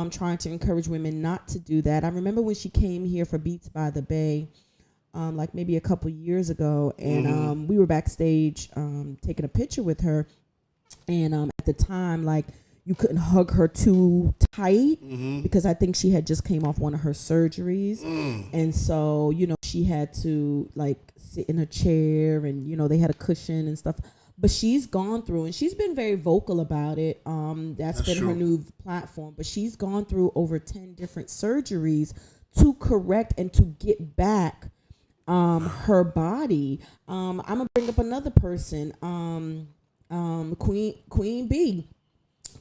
Speaker 4: trying to encourage women not to do that. I remember when she came here for Beats by the Bay, like maybe a couple years ago, and we were backstage taking a picture with her. And at the time, like, you couldn't hug her too tight because I think she had just came off one of her surgeries. And so, she had to like sit in a chair, and, they had a cushion and stuff. But she's gone through, and she's been very vocal about it. That's been her new platform. But she's gone through over 10 different surgeries to correct and to get back her body. I'm going to bring up another person, Queen B.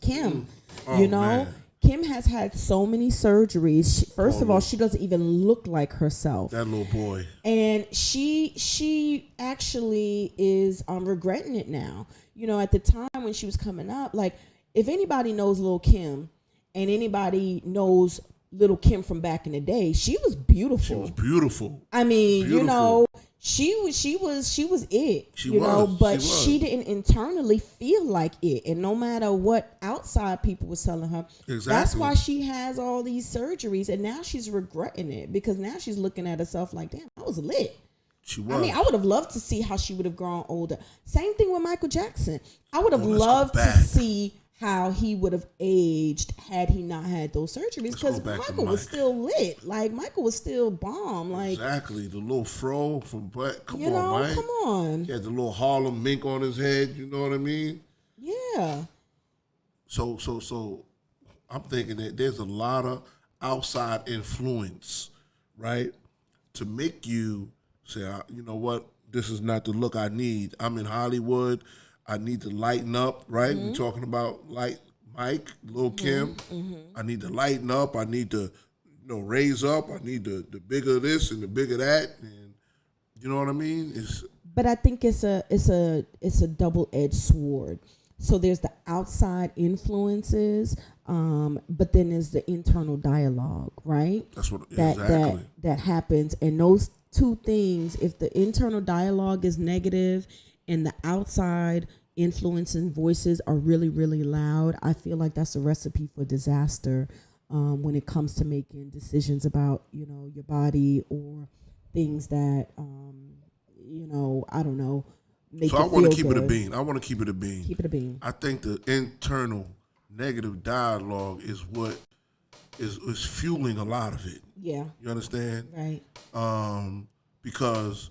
Speaker 4: Kim,
Speaker 2: man.
Speaker 4: Kim has had so many surgeries. First of all, she doesn't even look like herself.
Speaker 2: That little boy.
Speaker 4: And she actually is regretting it now. At the time when she was coming up, like, if anybody knows Lil' Kim and anybody knows Little Kim from back in the day, she was beautiful.
Speaker 2: She was beautiful.
Speaker 4: I mean,
Speaker 2: beautiful.
Speaker 4: She was it,
Speaker 2: but
Speaker 4: she didn't internally feel like it. And no matter what outside people was telling her, that's why she has all these surgeries. And now she's regretting it, because now she's looking at herself like, damn, I was lit.
Speaker 2: She was.
Speaker 4: I mean, I would have loved to see how she would have grown older. Same thing with Michael Jackson. I would have loved to see how he would have aged had he not had those surgeries, because Michael was still lit. Like, Michael was still bomb. Like,
Speaker 2: exactly. The little fro from Black. Come on, Mike.
Speaker 4: Come on.
Speaker 2: He had the little Harlem mink on his head. You know what I mean?
Speaker 4: Yeah.
Speaker 2: So I'm thinking that there's a lot of outside influence, right, to make you say, you know what, this is not the look I need. I'm in Hollywood. I need to lighten up, right? We're talking about like Mike, Lil' Kim. I need to lighten up. I need to, raise up. I need the bigger this and the bigger that, and you know what I mean?
Speaker 4: But I think it's a double-edged sword. So there's the outside influences, but then there's the internal dialogue, right?
Speaker 2: That's what
Speaker 4: that happens, and those two things, if the internal dialogue is negative and the outside influence and voices are really, really loud, I feel like that's a recipe for disaster when it comes to making decisions about, your body or things that, I don't know, make
Speaker 2: So
Speaker 4: you
Speaker 2: I want to
Speaker 4: feel
Speaker 2: keep it a
Speaker 4: good.
Speaker 2: bean. I want to keep it a bean.
Speaker 4: Keep it a bean.
Speaker 2: I think the internal negative dialogue is what is fueling a lot of it.
Speaker 4: Yeah.
Speaker 2: You understand?
Speaker 4: Right.
Speaker 2: Because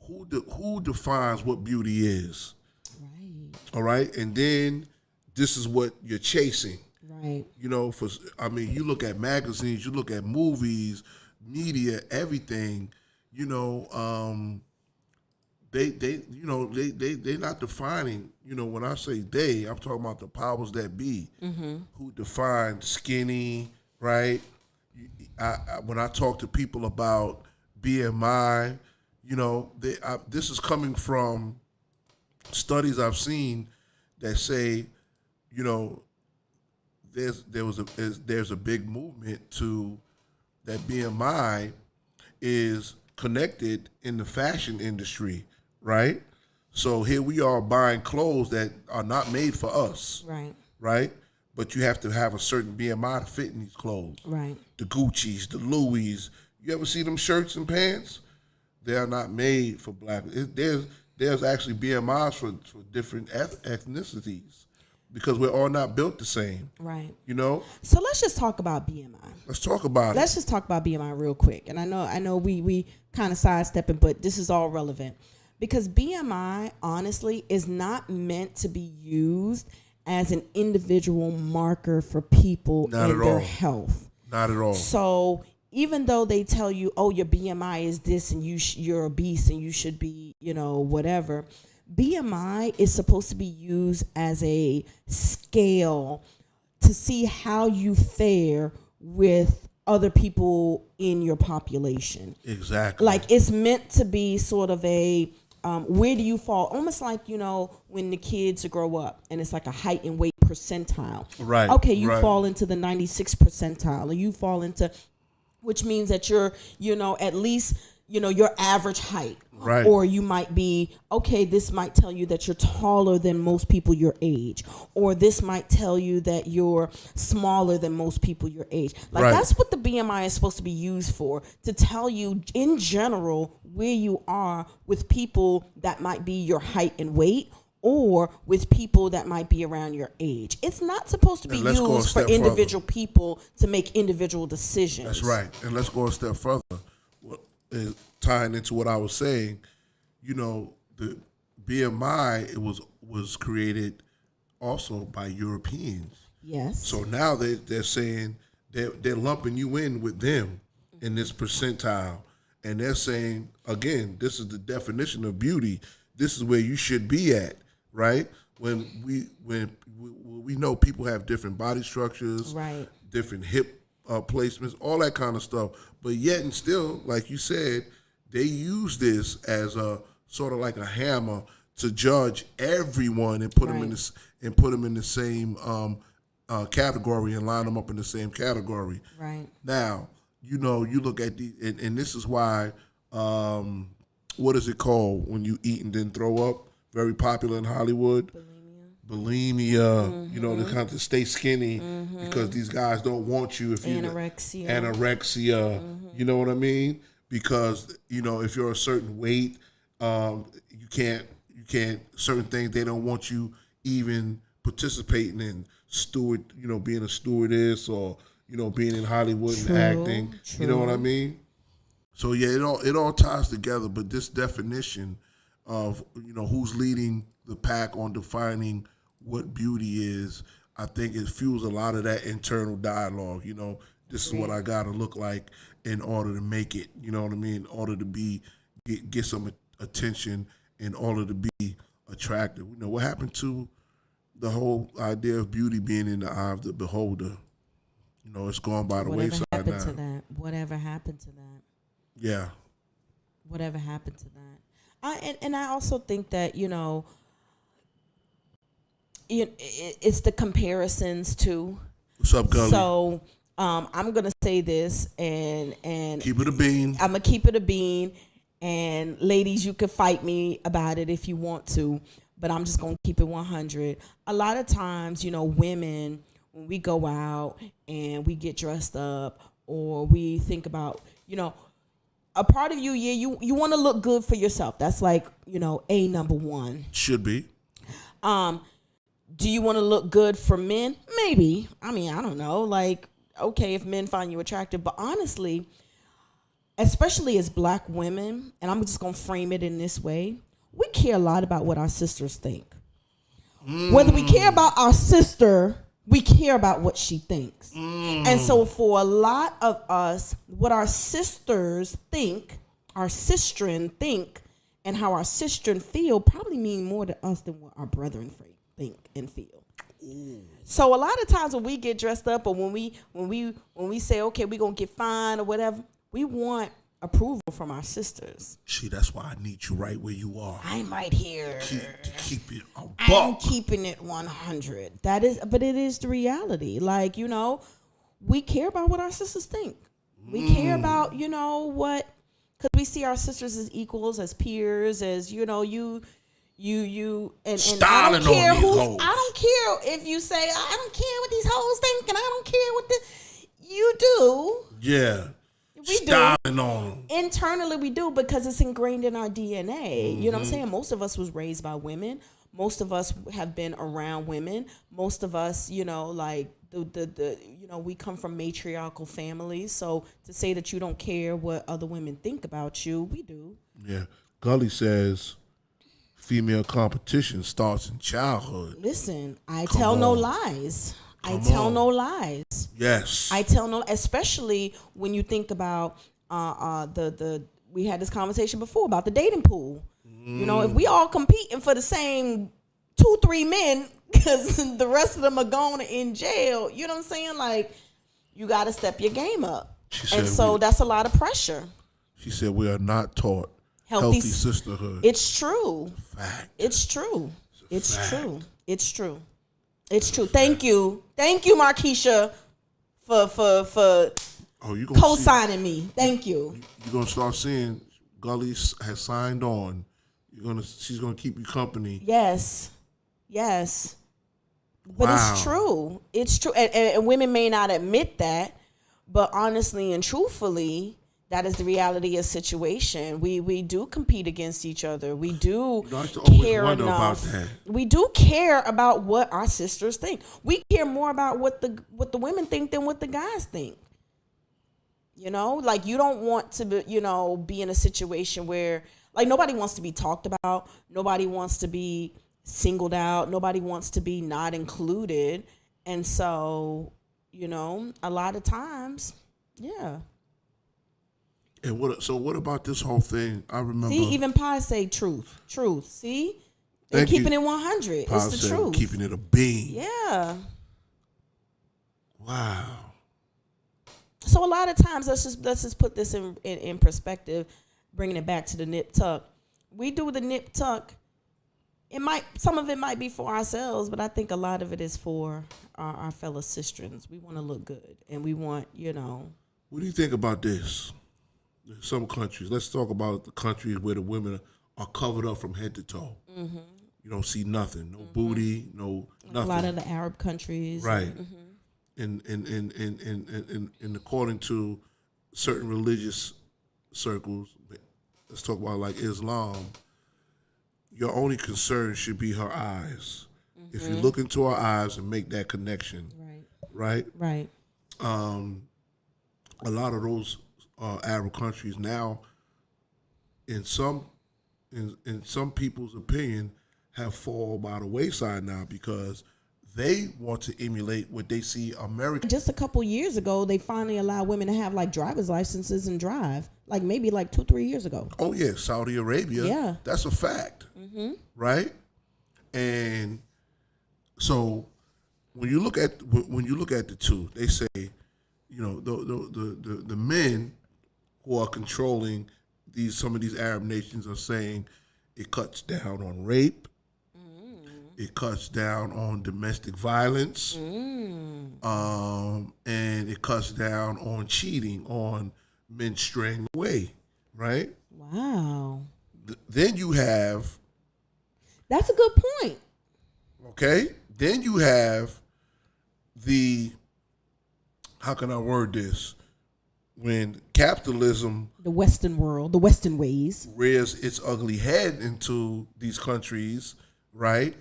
Speaker 2: who defines what beauty is?
Speaker 4: Right.
Speaker 2: All right, and then this is what you're chasing.
Speaker 4: Right.
Speaker 2: You look at magazines, you look at movies, media, everything. They're not defining. When I say they, I'm talking about the powers that be, who define skinny, right? When I talk to people about BMI, this is coming from studies I've seen that say, there's a big movement to that BMI is connected in the fashion industry, right? So here we are buying clothes that are not made for us,
Speaker 4: Right.
Speaker 2: right? But you have to have a certain BMI to fit in these clothes.
Speaker 4: Right.
Speaker 2: The Gucci's, the Louis. You ever see them shirts and pants? They are not made for black. There's actually BMIs for different ethnicities because we're all not built the same.
Speaker 4: Right.
Speaker 2: So
Speaker 4: let's just talk about BMI.
Speaker 2: let's talk about
Speaker 4: Let's just talk about BMI real quick. And I know we kind of sidestepping, but this is all relevant because BMI honestly is not meant to be used as an individual marker for people
Speaker 2: Not
Speaker 4: and
Speaker 2: at
Speaker 4: their
Speaker 2: all.
Speaker 4: health.
Speaker 2: Not at all.
Speaker 4: So even though they tell you, oh, your BMI is this and you're obese and you should be, whatever, BMI is supposed to be used as a scale to see how you fare with other people in your population.
Speaker 2: Exactly.
Speaker 4: Like it's meant to be sort of a where do you fall? Almost like, when the kids grow up and it's like a height and weight percentile.
Speaker 2: Right,
Speaker 4: Okay, you
Speaker 2: right.
Speaker 4: fall into the 96th percentile, or you fall into, which means that you're, at least, your average height.
Speaker 2: Right.
Speaker 4: Or you might be, okay, this might tell you that you're taller than most people your age. Or this might tell you that you're smaller than most people your age. Like
Speaker 2: Right.
Speaker 4: that's what the BMI is supposed to be used for, to tell you in general where you are with people that might be your height and weight or with people that might be around your age. It's not supposed to be
Speaker 2: And let's go a
Speaker 4: used for
Speaker 2: step further.
Speaker 4: individual people to make individual decisions.
Speaker 2: That's right. And let's go a step further. Tying into what I was saying, the BMI it was created also by Europeans.
Speaker 4: Yes.
Speaker 2: So now they're saying they're lumping you in with them in this percentile, and they're saying again, this is the definition of beauty. This is where you should be at, right? When we know people have different body structures,
Speaker 4: Right.
Speaker 2: different hip placements, all that kind of stuff, but yet and still, like you said, they use this as a sort of like a hammer to judge everyone and put them in
Speaker 4: Right.
Speaker 2: this and put them in the same category and line them up in the same category.
Speaker 4: Right.
Speaker 2: Now, you look at and this is why, what is it called when you eat and then throw up? Very popular in Hollywood. Bulimia. They kind of stay skinny because these guys don't want you if you
Speaker 4: Anorexia.
Speaker 2: Anorexia. You know what I mean? Because if you're a certain weight, you can't certain things they don't want you even participating in being a stewardess or being in Hollywood
Speaker 4: True,
Speaker 2: and acting. You know what I mean? So yeah, it all ties together. But this definition of who's leading the pack on defining what beauty is, I think it fuels a lot of that internal dialogue. This is what I gotta look like in order to make it. You know what I mean? In order to get some attention, in order to be attractive. What happened to the whole idea of beauty being in the eye of the beholder? It's gone by the
Speaker 4: Whatever
Speaker 2: wayside
Speaker 4: happened
Speaker 2: now.
Speaker 4: to that? Whatever happened to that?
Speaker 2: Yeah.
Speaker 4: Whatever happened to that? And I also think that it's the comparisons too.
Speaker 2: What's up, Gully?
Speaker 4: So I'm gonna say this, and
Speaker 2: Keep it a bean.
Speaker 4: I'm gonna keep it a bean. And ladies, you could fight me about it if you want to, but I'm just gonna keep it 100. A lot of times, women, when we go out and we get dressed up, or we think about, a part of you, you want to look good for yourself. That's like, a number one.
Speaker 2: Should be.
Speaker 4: Do you want to look good for men? Maybe. I mean, I don't know. Like, okay, if men find you attractive, but honestly, especially as black women, and I'm just going to frame it in this way, we care a lot about what our sisters think. Whether we care about our sister, we care about what she thinks. And so for a lot of us, what our sisters think, our sistren think, and how our sistren feel probably mean more to us than what our brethren think and feel. So a lot of times when we get dressed up, or when we say, okay, we're going to get fine or whatever, we want approval from our sisters.
Speaker 2: See, that's why I need you right where you are.
Speaker 4: I'm right here.
Speaker 2: Keep it a
Speaker 4: I'm
Speaker 2: buck.
Speaker 4: keeping it 100. But it is the reality. Like, we care about what our sisters think. We care about, what, because we see our sisters as equals, as peers, as, and I don't care
Speaker 2: hoes.
Speaker 4: I don't care if you say, I don't care what these hoes think, and I don't care what you do.
Speaker 2: Yeah.
Speaker 4: We
Speaker 2: Styling
Speaker 4: do.
Speaker 2: on them.
Speaker 4: Internally, we do, because it's ingrained in our DNA. You know what I'm saying? Most of us was raised by women. Most of us have been around women. Most of us, like we come from matriarchal families. So to say that you don't care what other women think about you, we do.
Speaker 2: Yeah. Gully says female competition starts in childhood.
Speaker 4: Listen, I tell no lies. I tell no lies.
Speaker 2: Yes.
Speaker 4: I tell no, especially when you think about we had this conversation before about the dating pool. If we all competing for the same 2-3 men, because the rest of them are going in jail, you know what I'm saying? Like, you got to step your game up. And so that's a lot of pressure.
Speaker 2: She said we are not taught healthy sisterhood.
Speaker 4: It's true.
Speaker 2: Fact.
Speaker 4: It's true. It's
Speaker 2: fact.
Speaker 4: true. It's true. It's true. Thank you, Markeisha, for
Speaker 2: you
Speaker 4: co-signing me. Thank you.
Speaker 2: You're gonna start seeing Gully has signed on. She's gonna keep you company.
Speaker 4: Yes. But It's true. It's true. And women may not admit that, but honestly and truthfully, that is the reality of situation. We do compete against each other. We do care enough. We do care about what our sisters think. We care more about what the women think than what the guys think. Like, you don't want to be in a situation where, like, nobody wants to be talked about. Nobody wants to be singled out. Nobody wants to be not included. And so, a lot of times, yeah.
Speaker 2: And what about this whole thing? I remember.
Speaker 4: See, even Pi say truth. See, they're keeping it 100.
Speaker 2: Pi
Speaker 4: it's the truth.
Speaker 2: Keeping it a bean.
Speaker 4: Yeah.
Speaker 2: Wow.
Speaker 4: So a lot of times, let's just put this in perspective, bringing it back to the nip tuck. We do the nip tuck. Some of it might be for ourselves, but I think a lot of it is for our fellow sistrens. We want to look good, and we want,
Speaker 2: What do you think about this? In some countries, let's talk about the countries where the women are covered up from head to toe. Mm-hmm. You don't see nothing, no booty, no nothing.
Speaker 4: A lot of the Arab countries,
Speaker 2: right? And according to certain religious circles, let's talk about like Islam. Your only concern should be her eyes. Mm-hmm. If you look into her eyes and make that connection, right. A lot of those Arab countries now, in some people's opinion, have fallen by the wayside now because they want to emulate what they see America.
Speaker 4: Just a couple years ago, they finally allowed women to have like driver's licenses and drive. Like maybe like 2-3 years ago.
Speaker 2: Oh yeah, Saudi Arabia.
Speaker 4: Yeah,
Speaker 2: that's a fact, right? And so when you look at the two, they say, the men who are controlling some of these Arab nations are saying it cuts down on rape, It cuts down on domestic violence. And it cuts down on cheating, on men straying away, right?
Speaker 4: Wow.
Speaker 2: Then you have,
Speaker 4: That's a good point.
Speaker 2: okay, then you have how can I word this? When capitalism
Speaker 4: The Western world, the Western ways.
Speaker 2: rears its ugly head into these countries, right?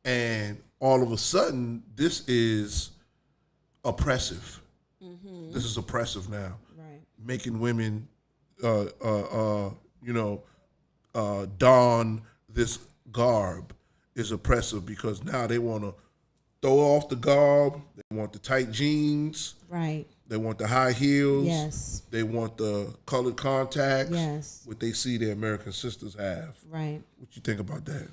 Speaker 2: And all of a sudden, this is oppressive. This is oppressive now.
Speaker 4: Right.
Speaker 2: Making women, don this garb is oppressive because now they want to throw off the garb. They want the tight jeans.
Speaker 4: Right.
Speaker 2: They want the high heels.
Speaker 4: Yes.
Speaker 2: They want the colored contacts.
Speaker 4: Yes.
Speaker 2: What they see their American sisters have.
Speaker 4: Right.
Speaker 2: What you think about that?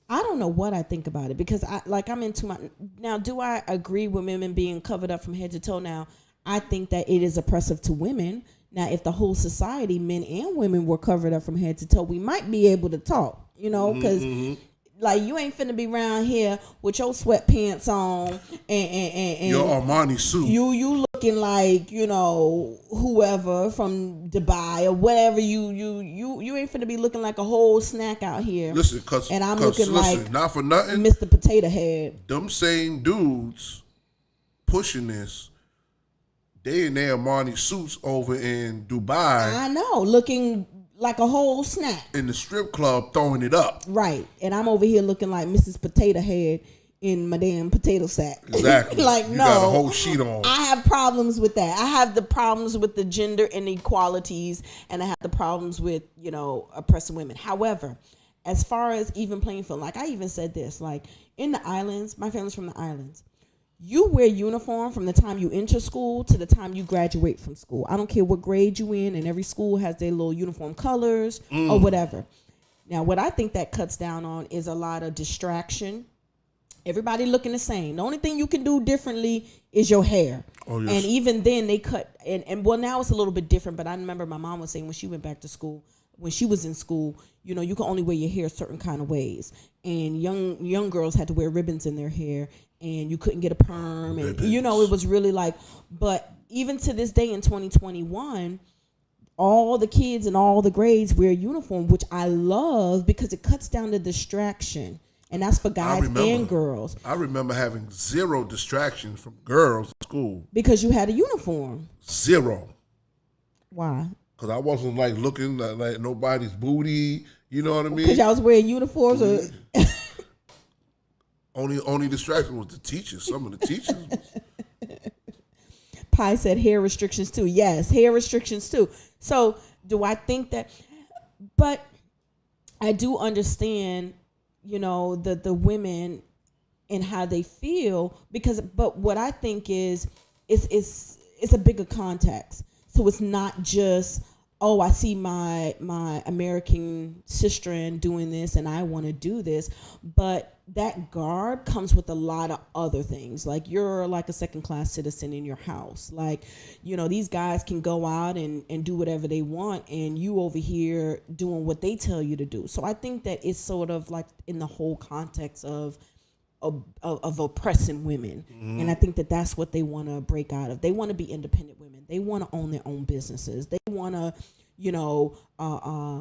Speaker 4: I don't know what I think about it because I'm into my now. Do I agree with women being covered up from head to toe? Now, I think that it is oppressive to women. Now, if the whole society, men and women, were covered up from head to toe, we might be able to talk. Because like you ain't finna be around here with your sweatpants on and
Speaker 2: Your Armani suit.
Speaker 4: You looking like whoever from Dubai or whatever. You ain't finna be looking like a whole snack out here.
Speaker 2: Listen,
Speaker 4: and I'm looking like
Speaker 2: not for nothing.
Speaker 4: Mr. Potato Head.
Speaker 2: Them same dudes pushing this, they in their Armani suits over in Dubai
Speaker 4: I know, looking like a whole snack.
Speaker 2: in the strip club throwing it up.
Speaker 4: Right. And I'm over here looking like Mrs. Potato Head in my damn potato sack.
Speaker 2: Exactly.
Speaker 4: Like,
Speaker 2: you
Speaker 4: no.
Speaker 2: got a whole sheet on.
Speaker 4: I have problems with that. I have the problems with the gender inequalities, and I have the problems with, oppressing women. However, as far as even playing field, like I even said this, like in the islands, my family's from the islands. You wear uniform from the time you enter school to the time you graduate from school. I don't care what grade you in, and every school has their little uniform colors or whatever. Now, what I think that cuts down on is a lot of distraction. Everybody looking the same. The only thing you can do differently is your hair.
Speaker 2: Oh, yes.
Speaker 4: And even then they cut, and well, now it's a little bit different, but I remember my mom was saying when she went back to school, when she was in school, you can only wear your hair certain kind of ways. And young girls had to wear ribbons in their hair, and you couldn't get a perm. And, it was really like, but even to this day in 2021, all the kids in all the grades wear uniform, which I love because it cuts down the distraction. And that's for guys and girls.
Speaker 2: I remember having zero distractions from girls in school.
Speaker 4: Because you had a uniform.
Speaker 2: Zero.
Speaker 4: Why?
Speaker 2: Because I wasn't like looking like nobody's booty. You know what I mean?
Speaker 4: Because y'all was wearing uniforms or...
Speaker 2: Only distraction was the teachers. Some of the teachers.
Speaker 4: Pi said hair restrictions too. Yes, hair restrictions too. So do I think that? But I do understand, the women and how they feel but what I think is it's a bigger context. So it's not just, oh, I see my American sister doing this and I want to do this, but that garb comes with a lot of other things. Like you're like a second class citizen in your house. Like, these guys can go out and do whatever they want, and you over here doing what they tell you to do. So I think that it's sort of like in the whole context of oppressing women. And I think that that's what they want to break out of. They want to be independent women. They want to own their own businesses. They want to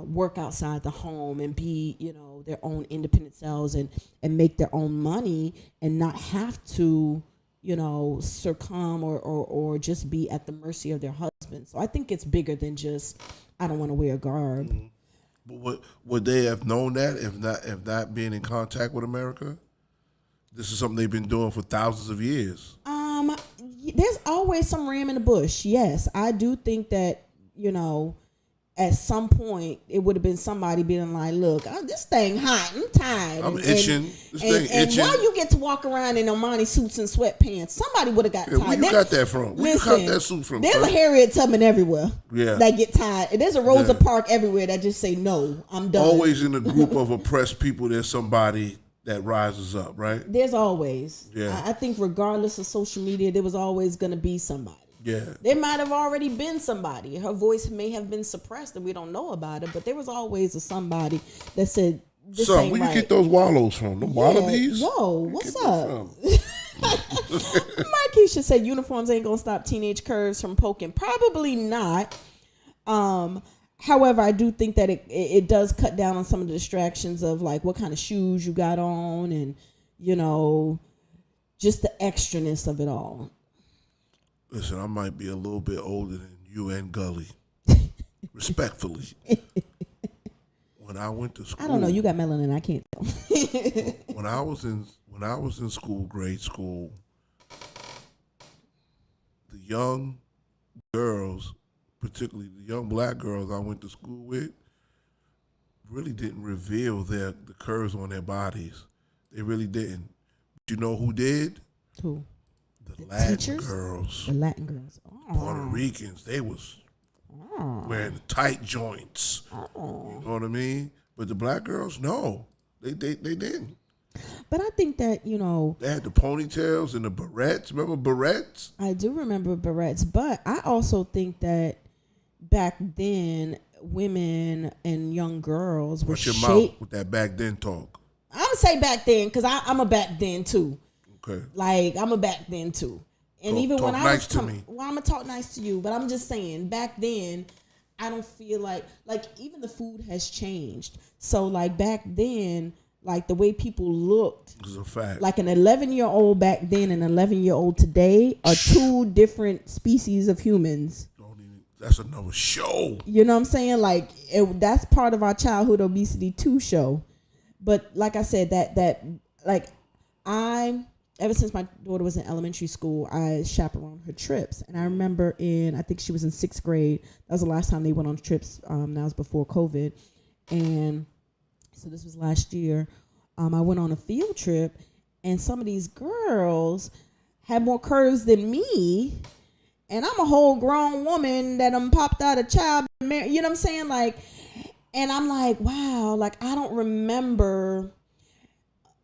Speaker 4: work outside the home and be, their own independent selves and make their own money and not have to, succumb or just be at the mercy of their husband. So I think it's bigger than just, I don't want to wear a garb.
Speaker 2: But would they have known that if not being in contact with America? This is something they've been doing for thousands of years.
Speaker 4: There's always some ram in the bush. Yes, I do think that, at some point, it would have been somebody being like, look, this thing hot. I'm tired.
Speaker 2: I'm itching. This thing itching.
Speaker 4: And why you get to walk around in Armani suits and sweatpants? Somebody would have got tired.
Speaker 2: Where you got that from? Where you got that suit from?
Speaker 4: There's a Harriet Tubman everywhere.
Speaker 2: Yeah.
Speaker 4: That get tired. And there's a Rosa Parks everywhere that just say, no, I'm done.
Speaker 2: Always in a group of oppressed people, there's somebody that rises up, right?
Speaker 4: There's always.
Speaker 2: Yeah.
Speaker 4: I think regardless of social media, there was always going to be somebody.
Speaker 2: Yeah.
Speaker 4: There might have already been somebody. Her voice may have been suppressed and we don't know about it, but there was always a somebody that said, this
Speaker 2: Son,
Speaker 4: ain't
Speaker 2: where
Speaker 4: right.
Speaker 2: you get those wallows from? The wallabies?
Speaker 4: Yo, what's up?
Speaker 2: From?
Speaker 4: Markeisha said uniforms ain't gonna stop teenage curves from poking. Probably not. However, I do think that it does cut down on some of the distractions of like what kind of shoes you got on and, you know, just the extraness of it all.
Speaker 2: Listen, I might be a little bit older than you and Gully. Respectfully. When I went to school,
Speaker 4: I don't know. You got melanin. I can't tell.
Speaker 2: when I was in school, grade school, the young girls, particularly the young black girls I went to school with, really didn't reveal the curves on their bodies. They really didn't. But you know who did?
Speaker 4: Who?
Speaker 2: The Latin
Speaker 4: teachers?
Speaker 2: girls.
Speaker 4: The Latin girls. Oh.
Speaker 2: Puerto Ricans. They was wearing the tight joints. You know what I mean? But the black girls, no. They didn't.
Speaker 4: But I think that, you know,
Speaker 2: They had the ponytails and the barrettes. Remember barrettes?
Speaker 4: I do remember barrettes, but I also think that back then women and young girls were
Speaker 2: Watch your
Speaker 4: shaped.
Speaker 2: mouth with that back then talk.
Speaker 4: I'm gonna say back then because I'm a back then too.
Speaker 2: Okay.
Speaker 4: Like I'm a back then too. And
Speaker 2: Talk-
Speaker 4: even when
Speaker 2: talk
Speaker 4: I
Speaker 2: nice
Speaker 4: was
Speaker 2: to me.
Speaker 4: well, I'm gonna talk nice to you, but I'm just saying back then I don't feel like even the food has changed. So like back then, like the way people looked,
Speaker 2: This is a fact.
Speaker 4: like an 11-year-old back then and an 11-year-old today are two different species of humans.
Speaker 2: That's another show.
Speaker 4: You know what I'm saying? Like that's part of our childhood obesity 2 show. But like I said, that like ever since my daughter was in elementary school, I chaperoned her trips. And I remember I think she was in 6th grade. That was the last time they went on trips. That was before COVID. And so this was last year. I went on a field trip and some of these girls had more curves than me. And I'm a whole grown woman that popped out a child. You know what I'm saying? Like, and I'm like, wow, like I don't remember,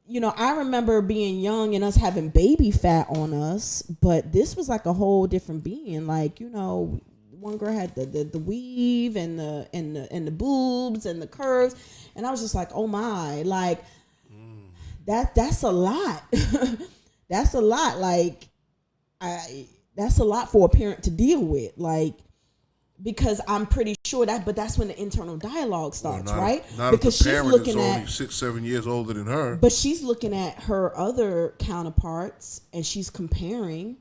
Speaker 4: you know, I remember being young and us having baby fat on us, but this was like a whole different being. Like, you know, one girl had the weave and the boobs and the curves. And I was just like, oh my, like that's a lot. That's a lot. Like that's a lot for a parent to deal with, like, because I'm pretty sure but that's when the internal dialogue starts, right?
Speaker 2: Not
Speaker 4: because
Speaker 2: if the
Speaker 4: she's
Speaker 2: parent
Speaker 4: looking
Speaker 2: is
Speaker 4: at
Speaker 2: only 6-7 years older than her.
Speaker 4: but she's looking at her other counterparts and she's comparing,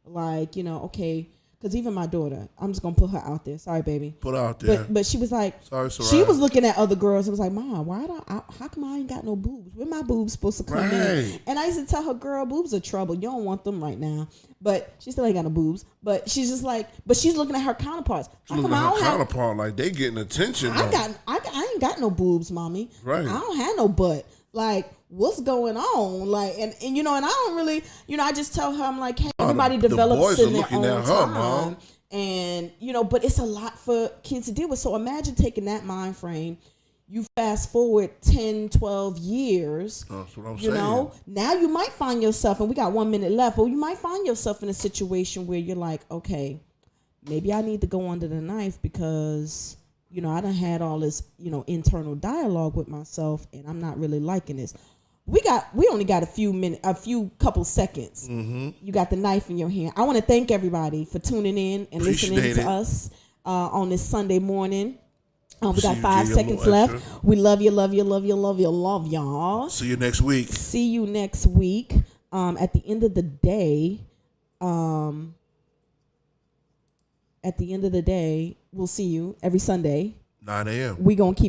Speaker 4: like, you know, okay, because even my daughter, I'm just gonna put her out there. Sorry, baby.
Speaker 2: Put out there.
Speaker 4: But she was like,
Speaker 2: Sorry,
Speaker 4: she
Speaker 2: Soraya.
Speaker 4: was looking at other girls and was like, Mom, how come I ain't got no boobs? Where my boobs supposed to come in?
Speaker 2: Right.
Speaker 4: And I used to tell her, girl, boobs are trouble. You don't want them right now. But she still ain't got no boobs. But she's just like, but she's looking at her counterparts. How
Speaker 2: Look
Speaker 4: come
Speaker 2: at
Speaker 4: I
Speaker 2: her
Speaker 4: don't have?
Speaker 2: counterpart like they getting attention.
Speaker 4: I
Speaker 2: though.
Speaker 4: ain't got no boobs, mommy.
Speaker 2: Right.
Speaker 4: I don't have no butt. Like, what's going on? Like, and you know, and I don't really, you know, I just tell her, I'm like, hey, everybody
Speaker 2: the
Speaker 4: develops
Speaker 2: boys
Speaker 4: in
Speaker 2: are
Speaker 4: their
Speaker 2: looking
Speaker 4: own
Speaker 2: at her,
Speaker 4: time.
Speaker 2: Mom.
Speaker 4: And, you know, but it's a lot for kids to deal with. So imagine taking that mind frame. You fast forward 10, 12 years.
Speaker 2: That's what I'm
Speaker 4: You
Speaker 2: saying.
Speaker 4: know, now you might find yourself, and we got 1 minute left, but you might find yourself in a situation where you're like, okay, maybe I need to go under the knife because, you know, I done had all this, you know, internal dialogue with myself and I'm not really liking this. We only got a few couple seconds. Mm-hmm. You got the knife in your hand. I want to thank everybody for tuning in and listening
Speaker 2: Appreciate
Speaker 4: to
Speaker 2: it.
Speaker 4: us on this Sunday morning. We
Speaker 2: See
Speaker 4: got
Speaker 2: you,
Speaker 4: 5
Speaker 2: give you a
Speaker 4: seconds
Speaker 2: little
Speaker 4: left.
Speaker 2: extra.
Speaker 4: We love you, love you, love you, love you, love y'all.
Speaker 2: See you next week.
Speaker 4: See you next week. At the end of the day, we'll see you every Sunday.
Speaker 2: 9 a.m.
Speaker 4: We gonna keep